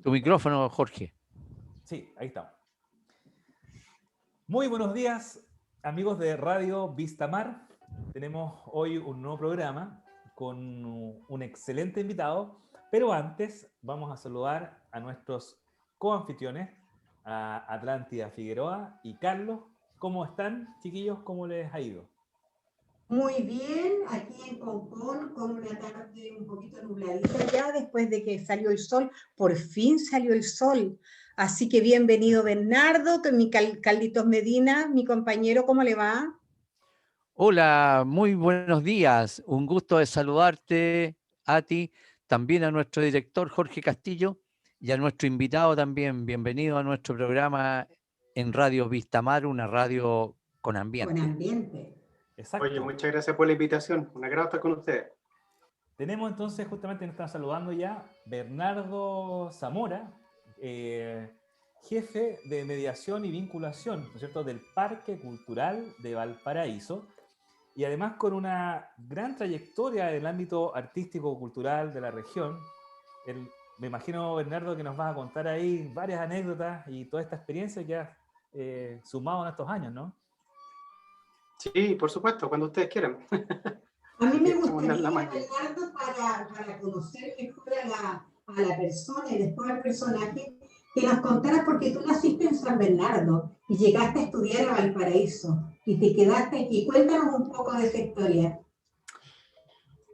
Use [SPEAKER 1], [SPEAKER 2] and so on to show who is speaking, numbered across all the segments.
[SPEAKER 1] Tu micrófono, Jorge.
[SPEAKER 2] Sí, ahí estamos. Muy buenos días, amigos de Radio Vistamar. Tenemos hoy un nuevo programa con un excelente invitado, pero antes vamos a saludar a nuestros coanfitriones, a Atlántida Figueroa y Carlos. ¿Cómo están, chiquillos? ¿Cómo les ha ido?
[SPEAKER 3] Muy bien, aquí en Concón, con una tarde un poquito nubladita ya después de que salió el sol. Por fin salió el sol. Así que bienvenido Bernardo, con mi Carlitos Medina, mi compañero, ¿cómo le va?
[SPEAKER 1] Hola, muy buenos días. Un gusto de saludarte a ti, también a nuestro director Jorge Castillo y a nuestro invitado también. Bienvenido a nuestro programa en Radio Vistamar, una radio con
[SPEAKER 3] Con
[SPEAKER 1] ambiente.
[SPEAKER 3] ambiente.
[SPEAKER 2] Exacto.
[SPEAKER 4] Oye, muchas gracias por la invitación. Un agrado estar con ustedes.
[SPEAKER 2] Tenemos entonces, justamente nos están saludando ya, Bernardo Zamora, jefe de mediación y vinculación, ¿no es cierto?, del Parque Cultural de Valparaíso, y además con una gran trayectoria en el ámbito artístico-cultural de la región. Me imagino, Bernardo, que nos vas a contar ahí varias anécdotas y toda esta experiencia que has sumado en estos años, ¿no?
[SPEAKER 4] Sí, por supuesto, cuando ustedes quieran.
[SPEAKER 3] A mí me
[SPEAKER 4] Echamos
[SPEAKER 3] gustaría,
[SPEAKER 4] la mano.
[SPEAKER 3] Bernardo, para conocer mejor a la persona y después al personaje, que nos contaras, porque tú naciste en San Bernardo y llegaste a estudiar a Valparaíso y te quedaste aquí. Cuéntanos un poco de esa historia.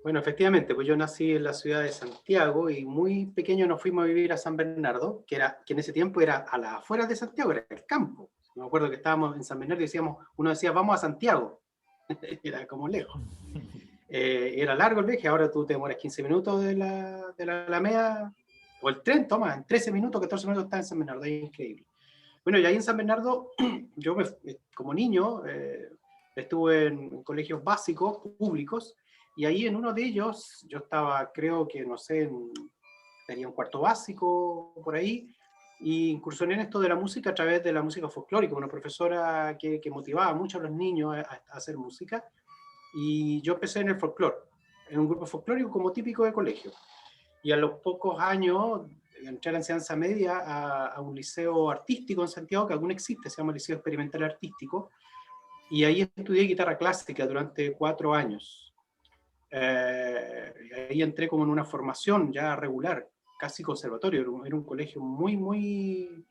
[SPEAKER 4] Bueno, efectivamente, pues yo nací en la ciudad de Santiago y muy pequeño nos fuimos a vivir a San Bernardo, que en ese tiempo era a las afueras de Santiago, era el campo. Me acuerdo que estábamos en San Bernardo y uno decía, vamos a Santiago. Era como lejos. Era largo el viaje, ahora tú te demoras 15 minutos de la Alameda, o el tren, toma, en 13 minutos, 14 minutos estás en San Bernardo, es increíble. Bueno, y ahí en San Bernardo, yo como niño estuve en colegios básicos, públicos, y ahí en uno de ellos, yo estaba, creo que, no sé, tenía un cuarto básico, por ahí, y incursioné en esto de la música a través de la música folclórica, una profesora que motivaba mucho a los niños a hacer música, y yo empecé en el folclore, en un grupo folclórico como típico de colegio. Y a los pocos años entré a la enseñanza media a un liceo artístico en Santiago, que aún existe, se llama Liceo Experimental Artístico, y ahí estudié guitarra clásica durante 4 años. Ahí entré como en una formación ya regular, casi conservatorio, era un colegio muy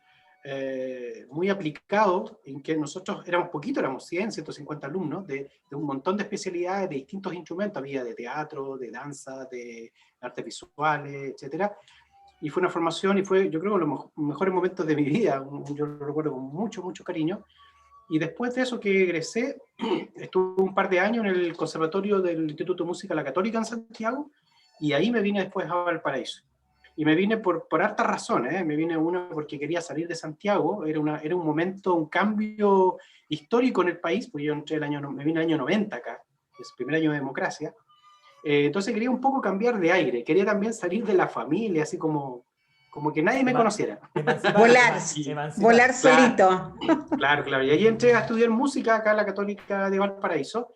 [SPEAKER 4] aplicado, en que nosotros éramos poquitos, éramos 100, 150 alumnos, de un montón de especialidades, de distintos instrumentos, había de teatro, de danza, de artes visuales, etcétera. Y fue una formación y fue, yo creo, los mejores momentos de mi vida, yo lo recuerdo con mucho cariño. Y después de eso que egresé, estuve un par de años en el Conservatorio del Instituto de Música La Católica en Santiago, y ahí me vine después a Valparaíso. Y me vine por hartas razones, me vine una porque quería salir de Santiago, era un momento, un cambio histórico en el país, porque yo me vine el año 90 acá, es el primer año de democracia. Entonces quería un poco cambiar de aire, quería también salir de la familia, así como que nadie me conociera.
[SPEAKER 3] Volar solito.
[SPEAKER 4] Claro. Y ahí entré a estudiar música acá en la Católica de Valparaíso,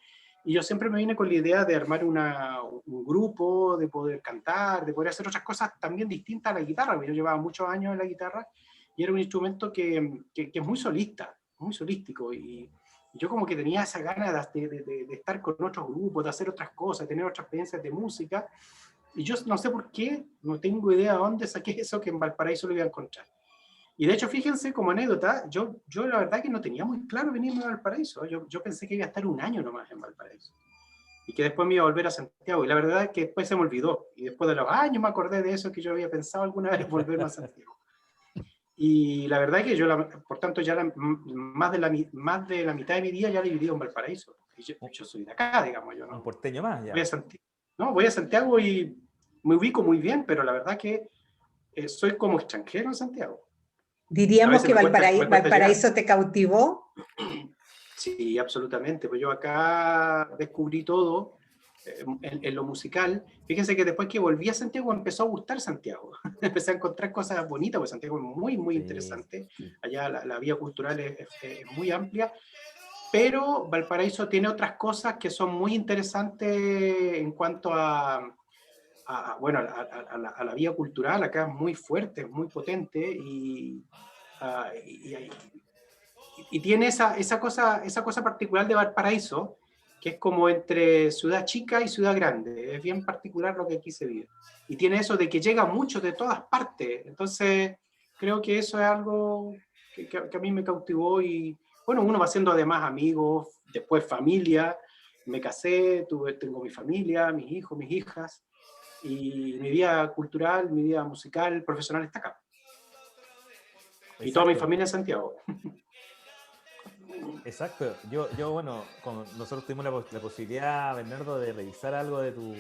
[SPEAKER 4] y yo siempre me vine con la idea de armar un grupo, de poder cantar, de poder hacer otras cosas también distintas a la guitarra, porque yo llevaba muchos años en la guitarra, y era un instrumento que es muy solista, muy solístico, y yo como que tenía esa gana de estar con otros grupos, de hacer otras cosas, de tener otras experiencias de música, y yo no sé por qué, no tengo idea de dónde saqué eso, que en Valparaíso lo iba a encontrar. Y de hecho, fíjense, como anécdota, yo la verdad que no tenía muy claro venirme a Valparaíso. Yo pensé que iba a estar un año nomás en Valparaíso, y que después me iba a volver a Santiago, y la verdad es que después se me olvidó, y después de los años me acordé de eso, que yo había pensado alguna vez volverme a Santiago. Y la verdad es que por tanto, ya más de la mitad de mi día ya la he vivido en Valparaíso. Y yo soy de acá, digamos, yo no.
[SPEAKER 2] Un porteño más, ya.
[SPEAKER 4] Voy a Santiago y me ubico muy bien, pero la verdad que soy como extranjero en Santiago.
[SPEAKER 3] Diríamos que Valparaíso te cautivó.
[SPEAKER 4] Sí, absolutamente. Pues yo acá descubrí todo en lo musical. Fíjense que después que volví a Santiago empezó a gustar Santiago. Empecé a encontrar cosas bonitas, porque Santiago es muy interesante. Allá la vía cultural es muy amplia. Pero Valparaíso tiene otras cosas que son muy interesantes en cuanto a bueno, a la vía cultural acá es muy fuerte, es muy potente y tiene esa cosa particular de Valparaíso, que es como entre ciudad chica y ciudad grande. Es bien particular lo que aquí se vive. Y tiene eso de que llega mucho de todas partes. Entonces, creo que eso es algo que a mí me cautivó y, bueno, uno va haciendo además amigos, después familia. Me casé, tengo mi familia, mis hijos, mis hijas, y mi vida cultural, mi vida musical, profesional está acá. Y toda mi
[SPEAKER 2] Exacto.
[SPEAKER 4] familia en Santiago.
[SPEAKER 2] Exacto. Bueno, nosotros tuvimos la posibilidad, Bernardo, de revisar algo de tu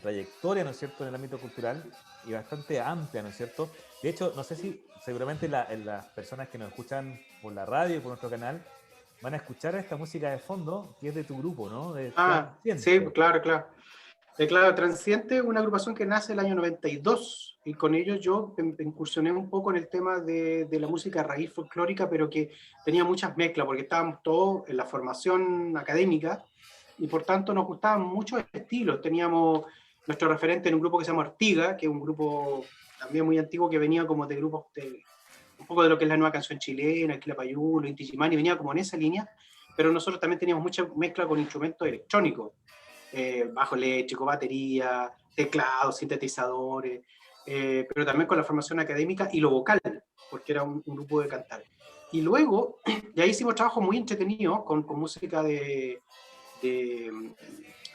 [SPEAKER 2] trayectoria, ¿no es cierto?, en el ámbito cultural, y bastante amplia, ¿no es cierto? De hecho, no sé si seguramente las personas que nos escuchan por la radio y por nuestro canal van a escuchar esta música de fondo, que es de tu grupo, ¿no? De
[SPEAKER 4] Sí,
[SPEAKER 2] Transiente.
[SPEAKER 4] claro, claro. Claro, Transiente, una agrupación que nace el año 92, y con ellos yo incursioné un poco en el tema de la música raíz folclórica, pero que tenía muchas mezclas, porque estábamos todos en la formación académica, y por tanto nos gustaban muchos estilos. Teníamos nuestro referente en un grupo que se llama Ortiga, que es un grupo también muy antiguo, que venía como de grupos un poco de lo que es la nueva canción chilena, el Quilapayún, Inti Illimani, venía como en esa línea, pero nosotros también teníamos mucha mezcla con instrumentos electrónicos. Bajo eléctrico, batería, teclados, sintetizadores, pero también con la formación académica y lo vocal, porque era un grupo de cantar. Y luego, ya hicimos trabajos muy entretenidos con música o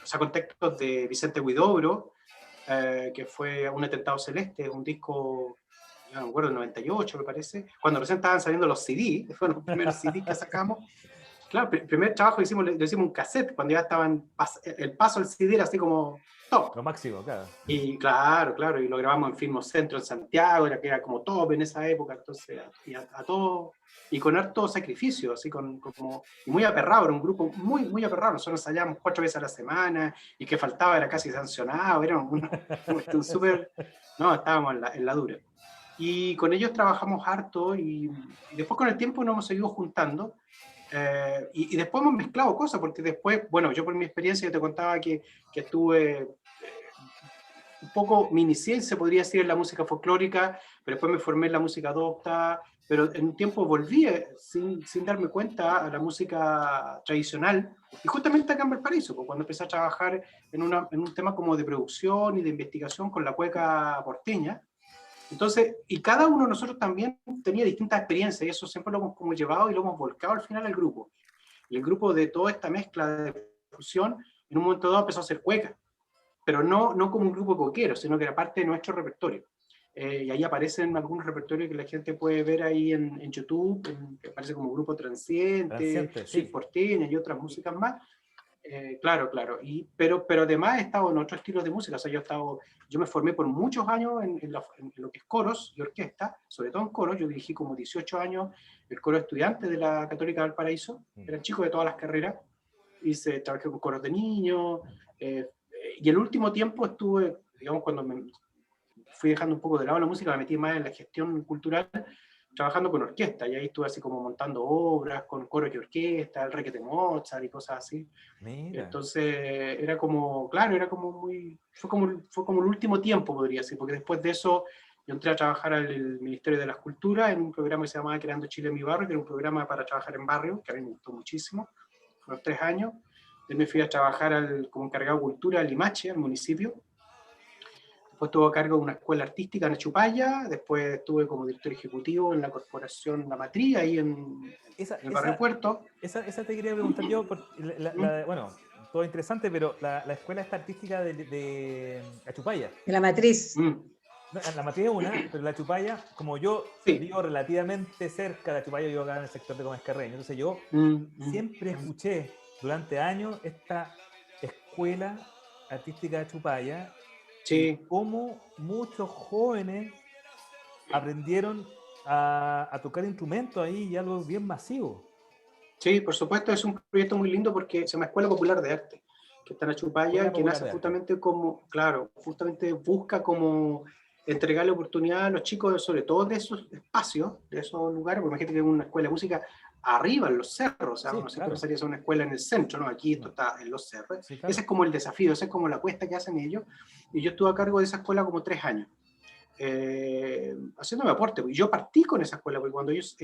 [SPEAKER 4] sea, con textos de Vicente Huidobro, que fue Un Atentado Celeste, un disco, ya no me acuerdo, del 98 me parece, cuando recién estaban saliendo los CD, fueron los primeros CD que sacamos. Claro, el primer trabajo lo hicimos un cassette, cuando ya estaban, el paso al CD era así como top.
[SPEAKER 2] Lo máximo, claro.
[SPEAKER 4] Y claro, y lo grabamos en Filmos Centro en Santiago, que era como top en esa época, entonces, y a todo, y con harto sacrificio, así como, y muy aperrado, era un grupo muy aperrado, nosotros ensayábamos 4 veces a la semana, y que faltaba era casi sancionado, era un súper, no, estábamos en la dura. Y con ellos trabajamos harto, y después con el tiempo nos hemos seguido juntando, y después hemos mezclado cosas, porque después, bueno, yo por mi experiencia te contaba que estuve un poco, me inicié, se podría decir, en la música folclórica, pero después me formé en la música adopta, pero en un tiempo volví sin darme cuenta a la música tradicional, y justamente acá en Valparaíso, cuando empecé a trabajar en un tema como de producción y de investigación con la cueca porteña. Entonces, y cada uno de nosotros también tenía distintas experiencias, y eso siempre lo hemos como llevado y lo hemos volcado al final al grupo. Y el grupo, de toda esta mezcla de fusión, en un momento dado empezó a hacer cueca, pero no como un grupo coquero, sino que era parte de nuestro repertorio. Y ahí aparecen algunos repertorios que la gente puede ver ahí en YouTube, que aparece como Grupo Transiente,
[SPEAKER 2] Sí.
[SPEAKER 4] Porteña y otras músicas más. Claro, pero además he estado en otros estilos de música. O sea, yo me formé por muchos años en lo que es coros y orquesta, sobre todo en coros. Yo dirigí como 18 años el coro estudiante de la Católica de Valparaíso. Era chico de todas las carreras. Trabajé con coros de niños. Y el último tiempo estuve, digamos, cuando me fui dejando un poco de lado la música, me metí más en la gestión cultural, trabajando con orquesta, y ahí estuve así como montando obras con coro y orquesta, el Requiem de Mozart y cosas así.
[SPEAKER 2] Mira.
[SPEAKER 4] Entonces era como, claro, fue como el último tiempo, podría decir, porque después de eso yo entré a trabajar al Ministerio de las Culturas en un programa que se llamaba Creando Chile en mi barrio, que era un programa para trabajar en barrio, que a mí me gustó muchísimo, fueron 3 años. Después me fui a trabajar como encargado de cultura al Limache, al municipio. Después estuve a cargo de una escuela artística en Achupaya, después estuve como director ejecutivo en la corporación La Matriz, ahí en el barrio Puerto.
[SPEAKER 2] Esa te quería preguntar yo, bueno, todo interesante, pero la escuela esta artística de Achupaya.
[SPEAKER 3] De la Matriz.
[SPEAKER 2] La Matriz es una, pero la Achupaya, como yo vivo relativamente cerca de Achupaya, vivo acá en el sector de Gómez Carreño, entonces yo siempre escuché durante años esta escuela artística de Achupaya, y cómo muchos jóvenes aprendieron a tocar instrumentos ahí, y algo bien masivo.
[SPEAKER 4] Sí, por supuesto, es un proyecto muy lindo porque se llama Escuela Popular de Arte, que está en Achupaya, que nace justamente como, claro, justamente busca como entregarle oportunidad a los chicos, sobre todo de esos espacios, de esos lugares, porque imagínate que en una escuela de música arriba en los cerros, o sea,
[SPEAKER 2] Sí,
[SPEAKER 4] uno siempre
[SPEAKER 2] claro.
[SPEAKER 4] pensaría que es una escuela en el centro, ¿no? Aquí esto está en los cerros.
[SPEAKER 2] Sí, claro.
[SPEAKER 4] Ese es como el desafío, esa es como la cuesta que hacen ellos, y yo estuve a cargo de esa escuela como 3 años. Haciéndome aporte, y yo partí con esa escuela, porque cuando ellos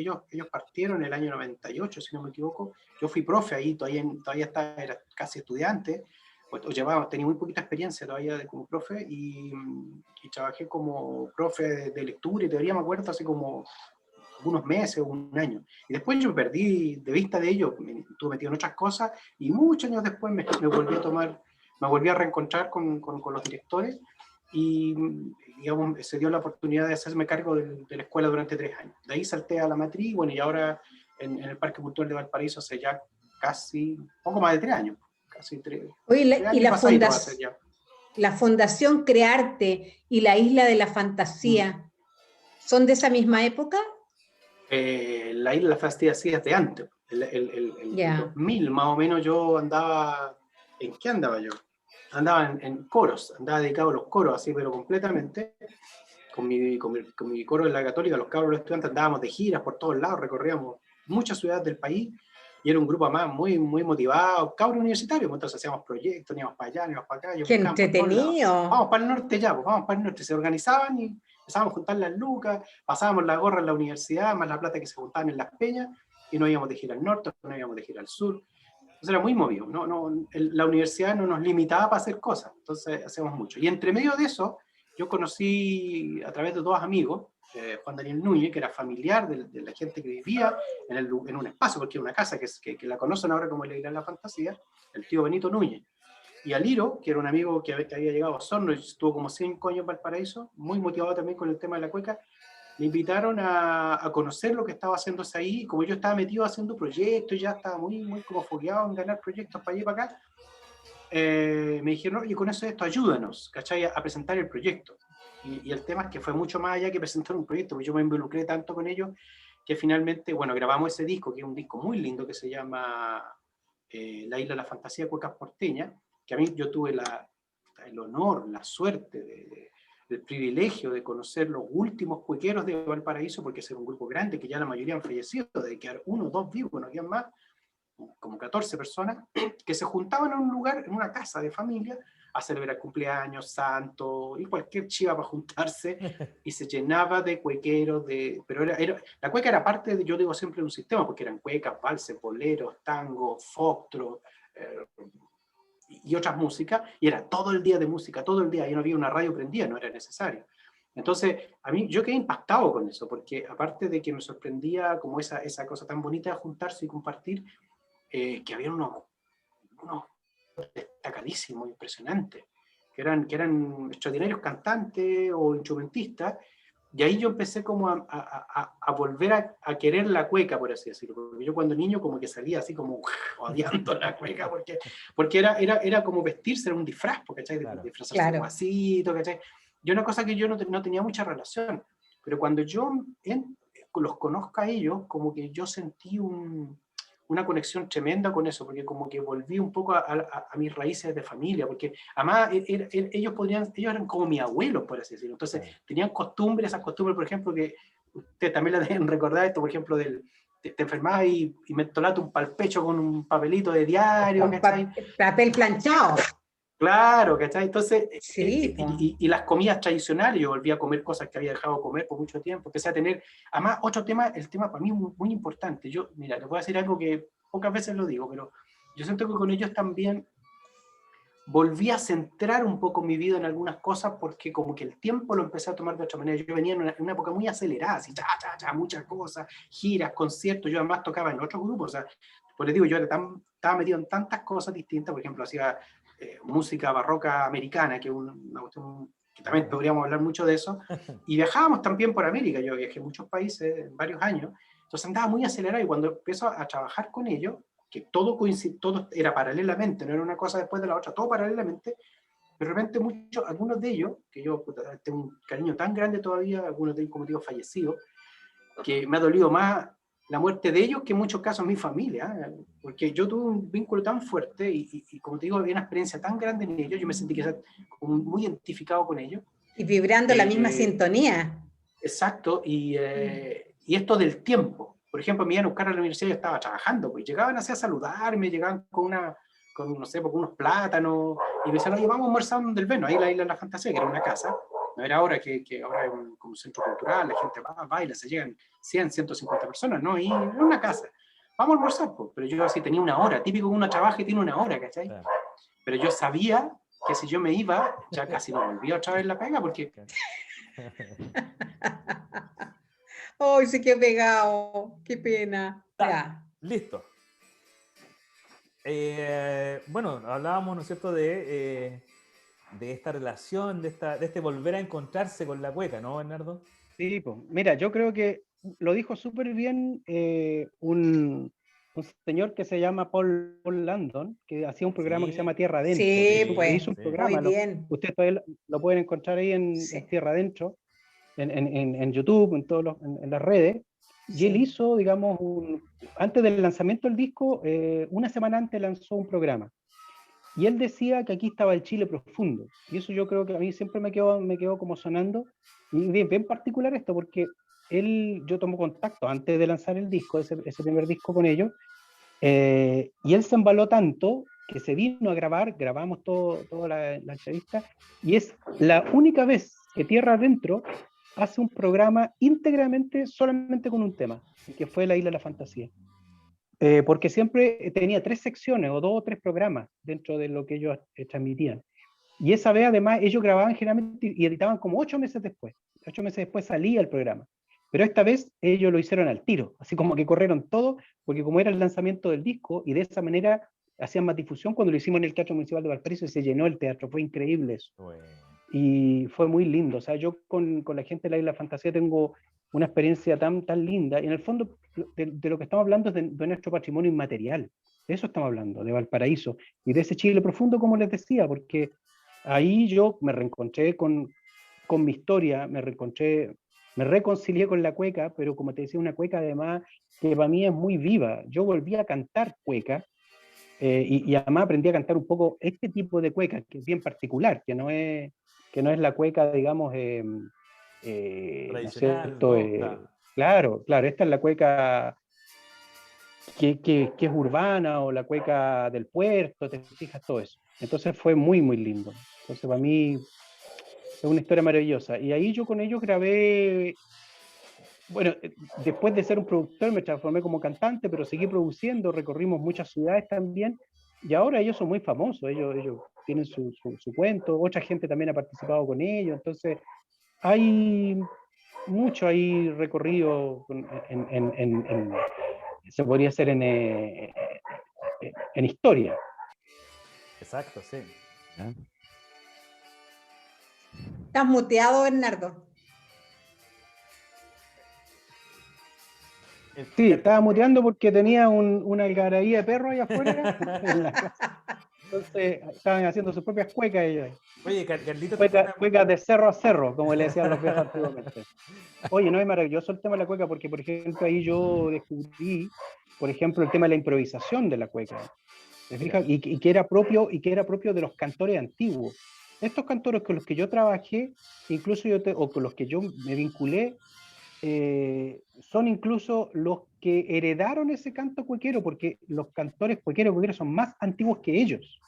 [SPEAKER 4] partieron en el año 98, si no me equivoco, yo fui profe ahí, todavía estaba, era casi estudiante, tenía muy poquita experiencia todavía como profe, y trabajé como profe de lectura y teoría, me acuerdo, hace como algunos meses o un año. Y después yo me perdí de vista de ello, me estuve metido en otras cosas, y muchos años después me volví a reencontrar con los directores, y digamos, se dio la oportunidad de hacerme cargo de la escuela durante 3 años. De ahí salté a la matriz, bueno, y ahora en el Parque Cultural de Valparaíso hace ya casi, poco más de 3 años, casi 3
[SPEAKER 3] Oye,
[SPEAKER 4] años
[SPEAKER 3] y
[SPEAKER 4] y pasadito va a ser ya.
[SPEAKER 3] la Fundación Crearte y la Isla de la Fantasía, ¿son de esa misma época?
[SPEAKER 4] La Isla de la Fantasía sí es de antes. El
[SPEAKER 3] Ya.
[SPEAKER 4] 2000 más o menos yo andaba, ¿en qué andaba yo? Andaba en coros, andaba dedicado a los coros así, pero completamente. Con mi coro en la Católica, los cabros, los estudiantes, andábamos de giras por todos lados, recorríamos muchas ciudades del país, y era un grupo además muy, muy motivado, cabros universitarios, entonces hacíamos proyectos, íbamos para allá, íbamos para acá, y
[SPEAKER 3] ¡Qué
[SPEAKER 4] buscábamos por todos lados.
[SPEAKER 3] entretenido!
[SPEAKER 4] Vamos para el norte ya, pues vamos para el norte, se organizaban y empezábamos a juntar las lucas, pasábamos la gorra en la universidad, más la plata que se juntaban en las peñas, y nos íbamos de gira al norte, nos íbamos de gira al sur. Entonces era muy movido, la universidad no nos limitaba para hacer cosas, entonces hacíamos mucho. Y entre medio de eso, yo conocí a través de 2 amigos, Juan Daniel Núñez, que era familiar de la gente que vivía en un espacio, porque era una casa que la conocen ahora como la Isla de la Fantasía, el tío Benito Núñez. Y a Liro, que era un amigo que había llegado a Osorno y estuvo como 5 años en Valparaíso, muy motivado también con el tema de la cueca, me invitaron a conocer lo que estaba haciéndose ahí. Como yo estaba metido haciendo proyectos, ya estaba muy, muy como fogueado en ganar proyectos para allá y para acá, me dijeron, oye, con esto ayúdanos, ¿cachai? A presentar el proyecto. Y el tema es que fue mucho más allá que presentar un proyecto, porque yo me involucré tanto con ellos que finalmente, bueno, grabamos ese disco, que es un disco muy lindo que se llama La Isla de la Fantasía, Cuecas Porteñas, que a mí yo tuve el honor, la suerte, el privilegio de conocer los últimos cuequeros de Valparaíso, porque ese era un grupo grande que ya la mayoría han fallecido, de quedar 1 o 2 vivos, no habían más, como 14 personas, que se juntaban en un lugar, en una casa de familia, a celebrar cumpleaños, santo y cualquier chiva para juntarse, y se llenaba de cuequeros, pero la cueca era parte, yo digo siempre, de un sistema, porque eran cuecas, valses, boleros, tango, foxtrot, y otras músicas, y era todo el día de música, todo el día, y no había una radio prendida, no era necesario. Entonces, a mí, yo quedé impactado con eso, porque aparte de que me sorprendía como esa cosa tan bonita de juntarse y compartir, que había unos destacadísimos, impresionantes, que eran extraordinarios cantantes o instrumentistas, y ahí yo empecé como a volver a querer la cueca, por así decirlo, porque yo cuando niño como que salía así como odiando la cueca, porque era como vestirse, era un disfraz, ¿cachai?
[SPEAKER 2] Claro.
[SPEAKER 4] Disfrazarse de guasito, ¿cachai? Y una cosa que yo no tenía mucha relación, pero cuando yo los conozco a ellos, como que yo sentí una conexión tremenda con eso, porque como que volví un poco a mis raíces de familia, porque además ellos eran como mis abuelos, por así decirlo, entonces tenían esas costumbres, por ejemplo, que ustedes también la deben recordar, esto, por ejemplo, te enfermabas y mentolaste un palpecho con un papelito de diario, ¿cachai?
[SPEAKER 3] Papel planchado.
[SPEAKER 4] Claro, ¿cachai? Entonces,
[SPEAKER 3] sí,
[SPEAKER 4] y las comidas tradicionales, yo volví a comer cosas que había dejado de comer por mucho tiempo, empecé a tener, además, otro tema, el tema para mí muy, muy importante, mira, les voy a decir algo que pocas veces lo digo, pero yo siento que con ellos también volví a centrar un poco mi vida en algunas cosas, porque como que el tiempo lo empecé a tomar de otra manera. Yo venía en una época muy acelerada, así, muchas cosas, giras, conciertos, yo además tocaba en otros grupos, o sea, pues les digo, yo estaba metido en tantas cosas distintas, por ejemplo, hacía música barroca americana, que es una cuestión que también podríamos hablar mucho de eso, y viajábamos también por América, yo viajé a muchos países en varios años, entonces andaba muy acelerado, y cuando empiezo a trabajar con ellos, que todo era paralelamente, no era una cosa después de la otra, todo paralelamente, de repente algunos de ellos, que yo tengo un cariño tan grande todavía, algunos de ellos, como digo, fallecidos, que me ha dolido más la muerte de ellos que en muchos casos mi familia, porque yo tuve un vínculo tan fuerte y como te digo, había una experiencia tan grande en ellos, yo me sentí quizás muy identificado con ellos.
[SPEAKER 3] Y vibrando la misma sintonía.
[SPEAKER 4] Exacto, y esto del tiempo, por ejemplo, me iban a buscar a la universidad, yo estaba trabajando, pues llegaban así a saludarme, llegaban no sé, con unos plátanos, y me decían, oye, vamos a almorzar del Veno, ahí la Isla de la Fantasía, que era una casa, no era ahora que ahora es como un centro cultural, la gente va, baila, se llegan 100, 150 personas, ¿no? Y era una casa. Vamos a almorzar, pues. Pero yo así tenía una hora, típico que uno trabaja y tiene una hora, ¿cachai?
[SPEAKER 2] Claro.
[SPEAKER 4] Pero yo sabía que si yo me iba, ya casi no volvía otra vez la pega, porque...
[SPEAKER 3] ¡Ay, sí que pegado! ¡Qué pena! Ya.
[SPEAKER 2] Listo. Bueno, hablábamos, ¿no es cierto?, de esta relación, de este volver a encontrarse con la cueca, ¿no, Bernardo?
[SPEAKER 5] Sí, pues, mira, yo creo que lo dijo súper bien un señor que se llama Paul Landon, que hacía un programa que se llama Tierra Adentro.
[SPEAKER 3] Sí, pues,
[SPEAKER 5] hizo un
[SPEAKER 2] sí.
[SPEAKER 5] programa,
[SPEAKER 3] muy bien.
[SPEAKER 5] ustedes todavía lo pueden encontrar ahí en
[SPEAKER 3] Sí.
[SPEAKER 5] Tierra Adentro, en YouTube, en las redes. Y él
[SPEAKER 3] Sí.
[SPEAKER 5] hizo, digamos, antes del lanzamiento del disco, una semana antes lanzó un programa. Y él decía que aquí estaba el Chile profundo. Y eso yo creo que a mí siempre me quedó como sonando. Y bien particular esto, porque yo tomo contacto antes de lanzar el disco, ese primer disco con ellos, y él se embaló tanto que se vino a grabar, grabamos toda la entrevista, y es la única vez que Tierra Adentro hace un programa íntegramente solamente con un tema, que fue La Isla de la Fantasía. Porque siempre tenía 3 secciones o 2 o 3 programas dentro de lo que ellos transmitían. Y esa vez además ellos grababan generalmente y editaban como 8 meses después. 8 meses después salía el programa. Pero esta vez ellos lo hicieron al tiro, así como que corrieron todo, porque como era el lanzamiento del disco, y de esa manera hacían más difusión, cuando lo hicimos en el Teatro Municipal de Valparaíso y se llenó el teatro, fue increíble eso.
[SPEAKER 2] Bueno.
[SPEAKER 5] Y fue muy lindo. O sea, yo con la gente de la Isla Fantasía tengo una experiencia tan linda, y en el fondo de lo que estamos hablando es de nuestro patrimonio inmaterial. De eso estamos hablando, de Valparaíso, y de ese Chile profundo, como les decía, porque ahí yo me reencontré con mi historia, me reconcilié con la cueca, pero como te decía, una cueca además que para mí es muy viva. Yo volví a cantar cueca, y además aprendí a cantar un poco este tipo de cueca, que es bien particular, que no es la cueca, digamos,
[SPEAKER 2] Tradicional,
[SPEAKER 5] ¿no es cierto?
[SPEAKER 2] todo,
[SPEAKER 5] Claro, esta es la cueca que es urbana, o la cueca del puerto, te fijas, todo eso. Entonces fue muy, muy lindo. Entonces para mí es una historia maravillosa. Y ahí yo con ellos grabé, bueno, después de ser un productor me transformé como cantante, pero seguí produciendo, recorrimos muchas ciudades también, y ahora ellos son muy famosos, ellos tienen su cuento, otra gente también ha participado con ellos, entonces hay mucho ahí recorrido se podría hacer en historia.
[SPEAKER 2] Exacto, sí.
[SPEAKER 1] ¿Ya?
[SPEAKER 3] Estás muteado, Bernardo.
[SPEAKER 5] Sí, estaba muteando porque tenía una algarabía de perro allá afuera en la casa. Entonces estaban haciendo sus propias cuecas ellos.
[SPEAKER 2] Oye, Carlito,
[SPEAKER 5] Cuecas de cerro a cerro, como le decían los viejos antiguamente. Oye, no es maravilloso el tema de la cueca, porque por ejemplo ahí yo descubrí, por ejemplo, el tema de la improvisación de la cueca. ¿Te fijas? Y que era propio de los cantores antiguos. Estos cantores con los que yo trabajé, incluso o con los que yo me vinculé, son incluso los que heredaron ese canto cuequero, porque los cantores cuequeros son más antiguos que ellos.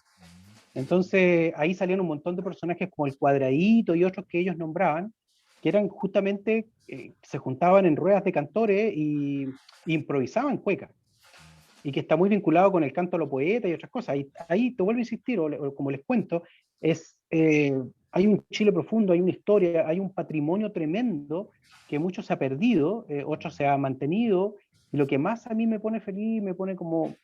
[SPEAKER 5] Entonces ahí salían un montón de personajes como el Cuadradito y otros que ellos nombraban, que eran justamente, se juntaban en ruedas de cantores y improvisaban cueca, y que está muy vinculado con el canto a los poetas y otras cosas. Ahí te vuelvo a insistir, o como les cuento, hay un Chile profundo, hay una historia, hay un patrimonio tremendo que mucho se ha perdido, otro se ha mantenido, y lo que más a mí me pone feliz, me pone como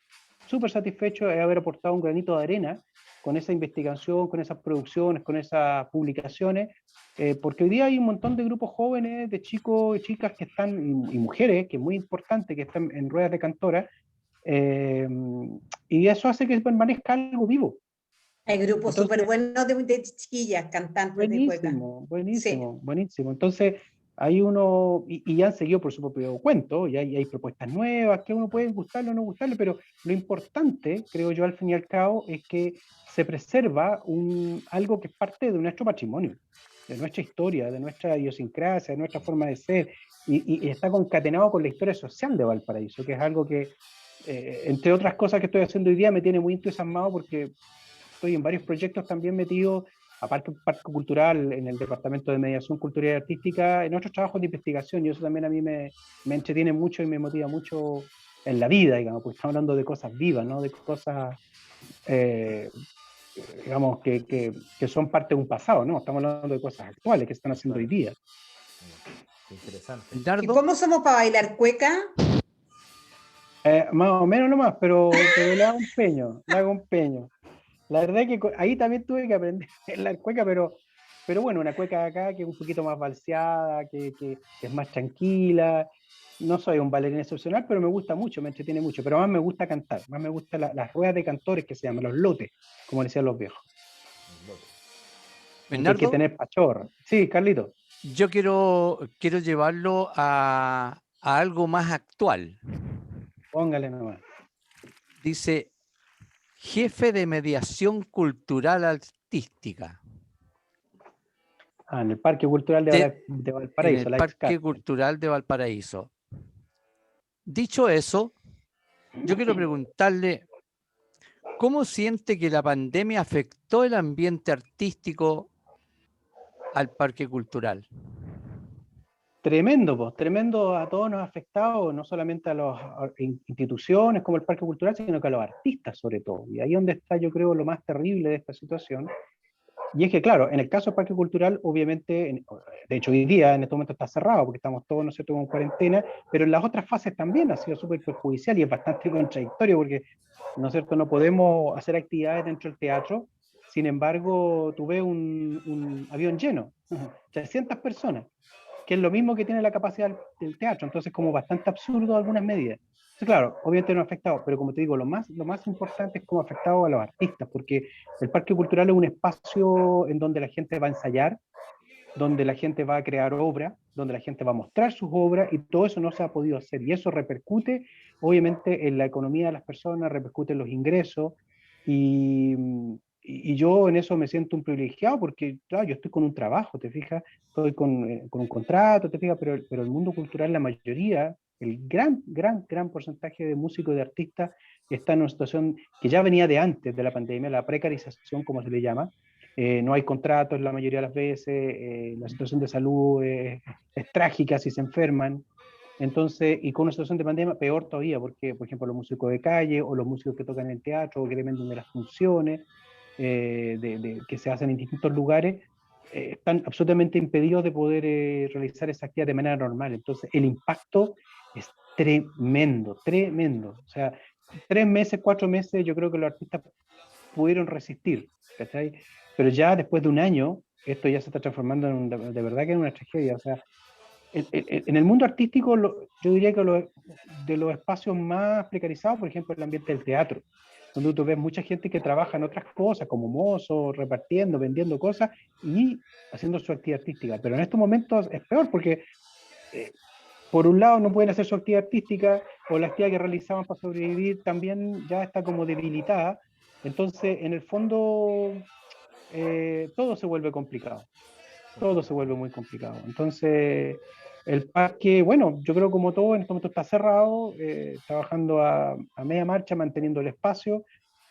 [SPEAKER 5] súper satisfecho, es haber aportado un granito de arena con esa investigación, con esas producciones, con esas publicaciones, porque hoy día hay un montón de grupos jóvenes, de chicos y chicas que están, y mujeres, que es muy importante, que están en ruedas de cantora, y eso hace que permanezca algo vivo.
[SPEAKER 3] Hay grupos
[SPEAKER 5] Entonces,
[SPEAKER 3] súper buenos de chiquillas, cantantes de cueca.
[SPEAKER 5] buenísimo.
[SPEAKER 3] Sí.
[SPEAKER 5] Entonces, hay uno, y han seguido por su propio cuento, y hay propuestas nuevas que a uno puede gustarle o no gustarle, pero lo importante, creo yo, al fin y al cabo, es que se preserva algo que es parte de nuestro patrimonio. de nuestra historia, de nuestra idiosincrasia, de nuestra forma de ser, y está concatenado con la historia social de Valparaíso, que es algo que, entre otras cosas que estoy haciendo hoy día, me tiene muy entusiasmado porque estoy en varios proyectos también metido, aparte del Parque Cultural, en el Departamento de Mediación Cultural y Artística, en otros trabajos de investigación, y eso también a mí me entretiene mucho y me motiva mucho en la vida, digamos, porque estamos hablando de cosas vivas, ¿no? De cosas, eh, digamos, que son parte de un pasado, ¿no? Estamos hablando de cosas actuales que se están haciendo hoy día.
[SPEAKER 2] Qué interesante.
[SPEAKER 3] ¿Y
[SPEAKER 1] Bernardo,
[SPEAKER 3] cómo somos para bailar cueca?
[SPEAKER 5] Más o menos nomás, pero le hago empeño, le hago empeño. La verdad es que ahí también tuve que aprender la cueca, pero bueno, una cueca de acá que es un poquito más balseada, que es más tranquila. No soy un bailarín excepcional, pero me gusta mucho, me entretiene mucho. Pero más me gusta cantar, más me gustan las ruedas de cantores que se llaman, los lotes, como decían los viejos. Que hay que
[SPEAKER 1] Bernardo,
[SPEAKER 5] tener pachorra. Sí, Carlito.
[SPEAKER 1] yo quiero llevarlo a algo más actual.
[SPEAKER 5] Póngale nomás.
[SPEAKER 1] Dice, jefe de mediación cultural artística
[SPEAKER 5] En el Parque Cultural
[SPEAKER 1] de-
[SPEAKER 5] de
[SPEAKER 1] en
[SPEAKER 5] Valparaíso,
[SPEAKER 1] el
[SPEAKER 5] la
[SPEAKER 1] Parque
[SPEAKER 5] EXCAT.
[SPEAKER 1] Cultural de Valparaíso. Dicho eso, yo quiero preguntarle, ¿cómo siente que la pandemia afectó el ambiente artístico al Parque Cultural?
[SPEAKER 5] Tremendo, pues, tremendo, a todos nos ha afectado, no solamente a las instituciones como el Parque Cultural, sino que a los artistas sobre todo. Y ahí es donde está, yo creo, lo más terrible de esta situación. Y es que, claro, en el caso del Parque Cultural, obviamente, de hecho hoy día en este momento está cerrado porque estamos todos, ¿no es cierto?, con cuarentena, pero en las otras fases también ha sido súper perjudicial y es bastante contradictorio porque, ¿no es cierto?, no podemos hacer actividades dentro del teatro. Sin embargo, tuve un avión lleno, 300 personas, que es lo mismo que tiene la capacidad del teatro, entonces como bastante absurdo algunas medidas. Entonces, claro, obviamente no ha afectado, pero como te digo, lo más importante es cómo ha afectado a los artistas, porque el Parque Cultural es un espacio en donde la gente va a ensayar, donde la gente va a crear obra, donde la gente va a mostrar sus obras, y todo eso no se ha podido hacer, y eso repercute obviamente en la economía de las personas, repercute en los ingresos, y, y yo en eso me siento un privilegiado, porque claro, yo estoy con un trabajo, te fijas, estoy con un contrato, te fijas, pero el mundo cultural, la mayoría, el gran porcentaje de músicos y de artistas está en una situación que ya venía de antes de la pandemia, la precarización, como se le llama. No hay contratos la mayoría de las veces, la situación de salud es trágica si se enferman. Entonces, y con una situación de pandemia, peor todavía, porque, por ejemplo, los músicos de calle o los músicos que tocan en el teatro o que dependen de las funciones que se hacen en distintos lugares, están absolutamente impedidos de poder realizar esa actividad de manera normal. Entonces, el impacto es tremendo, tremendo. O sea, 3 meses, 4 meses, yo creo que los artistas pudieron resistir, ¿cachai? Pero ya después de un año, esto ya se está transformando de verdad que en una tragedia. O sea, en el mundo artístico, yo diría que de los espacios más precarizados, por ejemplo, el ambiente del teatro, donde tú ves mucha gente que trabaja en otras cosas, como mozo, repartiendo, vendiendo cosas y haciendo su actividad artística. Pero en estos momentos es peor porque, por un lado, no pueden hacer su actividad artística o la actividad que realizaban para sobrevivir también ya está como debilitada. Entonces, en el fondo, todo se vuelve complicado. Todo se vuelve muy complicado. Entonces, el parque, bueno, yo creo como todo, en este momento está cerrado, trabajando a media marcha, manteniendo el espacio,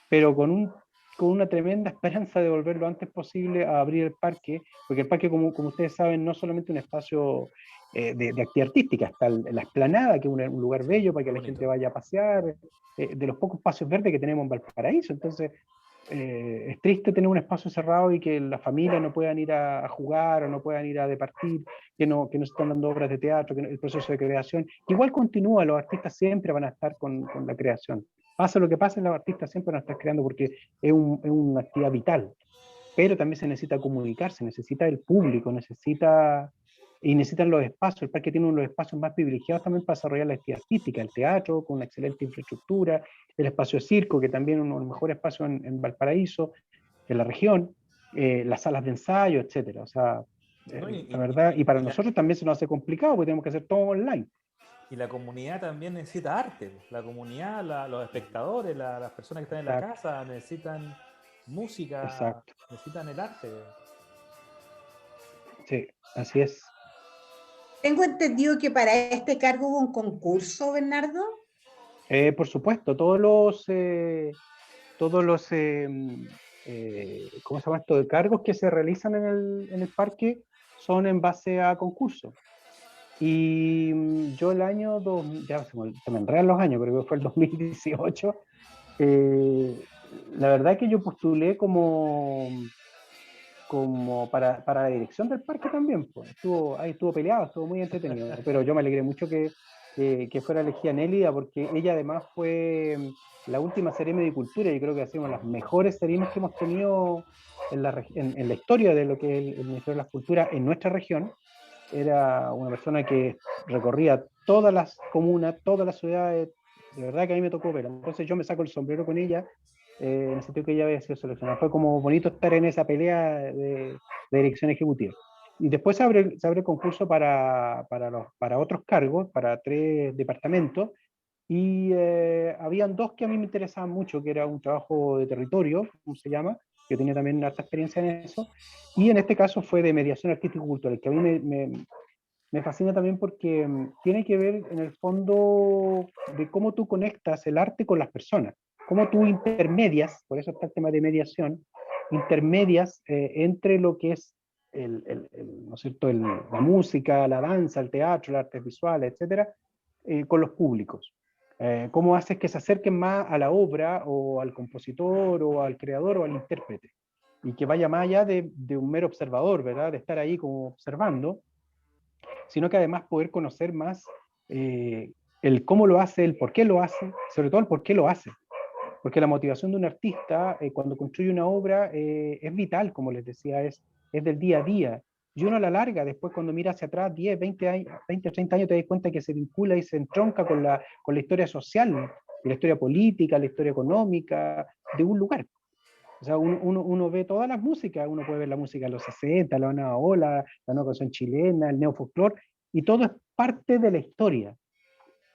[SPEAKER 5] pero con una tremenda esperanza de volver lo antes posible a abrir el parque, porque el parque, como ustedes saben, no es solamente un espacio de actividad artística, está la explanada, que es un lugar bello para que la gente vaya a pasear, de los pocos espacios verdes que tenemos en Valparaíso. Entonces, es triste tener un espacio cerrado y que las familias no puedan ir a jugar o no puedan ir a departir, que no se están dando obras de teatro, que el proceso de creación. Igual continúa, los artistas siempre van a estar con la creación. Pase lo que pase, los artistas siempre van a estar creando porque es una actividad vital. Pero también se necesita comunicar, se necesita el público, necesitan los espacios. El parque tiene uno de los espacios más privilegiados también para desarrollar la actividad artística, el teatro, con una excelente infraestructura, el espacio circo, que también es uno de los mejores espacios en Valparaíso, en la región, las salas de ensayo, etcétera. O sea,
[SPEAKER 2] ¿No?
[SPEAKER 5] la verdad, y para
[SPEAKER 2] y
[SPEAKER 5] nosotros también se nos hace complicado porque tenemos que hacer todo online.
[SPEAKER 2] y la comunidad también necesita arte. La comunidad, los espectadores, las personas que están en la
[SPEAKER 5] Exacto,
[SPEAKER 2] casa necesitan música,
[SPEAKER 5] exacto.
[SPEAKER 2] necesitan el arte.
[SPEAKER 5] Sí, así es.
[SPEAKER 3] Tengo entendido que para este cargo hubo un concurso, Bernardo.
[SPEAKER 5] Por supuesto, todos los ¿cómo se llama esto? De cargos que se realizan en el parque son en base a concursos. Y yo el año, ya se me enredan los años, pero fue el 2018, la verdad que yo postulé como para la dirección del parque también, pues. Ahí estuvo peleado, estuvo muy entretenido, pero yo me alegré mucho que fuera elegida Nélida, porque ella además fue la última Seremi de Cultura, y creo que ha sido una de las mejores Seremis que hemos tenido en la historia de lo que es el Ministerio de las Culturas en nuestra región. Era una persona que recorría todas las comunas, todas las ciudades, de verdad que a mí me tocó verla. Entonces yo me saco el sombrero con ella, en el sentido que ella había sido seleccionada. Fue como bonito estar en esa pelea de dirección ejecutiva. Y después se abre concurso para otros cargos, para 3 departamentos, y habían 2 que a mí me interesaban mucho, que era un trabajo de territorio, ¿cómo se llama? Yo tenía también harta experiencia en eso, y en este caso fue de mediación artístico-cultural, que a mí me fascina también porque tiene que ver en el fondo de cómo tú conectas el arte con las personas, cómo tú intermedias, por eso está el tema de mediación, intermedias entre lo que es ¿no es cierto? La música, la danza, el teatro, las artes visuales, etcétera, con los públicos. ¿Cómo haces que se acerquen más a la obra o al compositor o al creador o al intérprete? Y que vaya más allá de un mero observador, ¿verdad? De estar ahí como observando, sino que además poder conocer más el cómo lo hace, el por qué lo hace, sobre todo el por qué lo hace. Porque la motivación de un artista cuando construye una obra es vital, como les decía, es del día a día. Y uno a la larga, después cuando mira hacia atrás, 10, 20, años, 20 30 años, te das cuenta que se vincula y se entronca con la historia social, la historia política, la historia económica de un lugar. O sea, uno ve todas las músicas, uno puede ver la música de los 60, la nueva ola, la nueva canción chilena, el neofolclor, y todo es parte de la historia.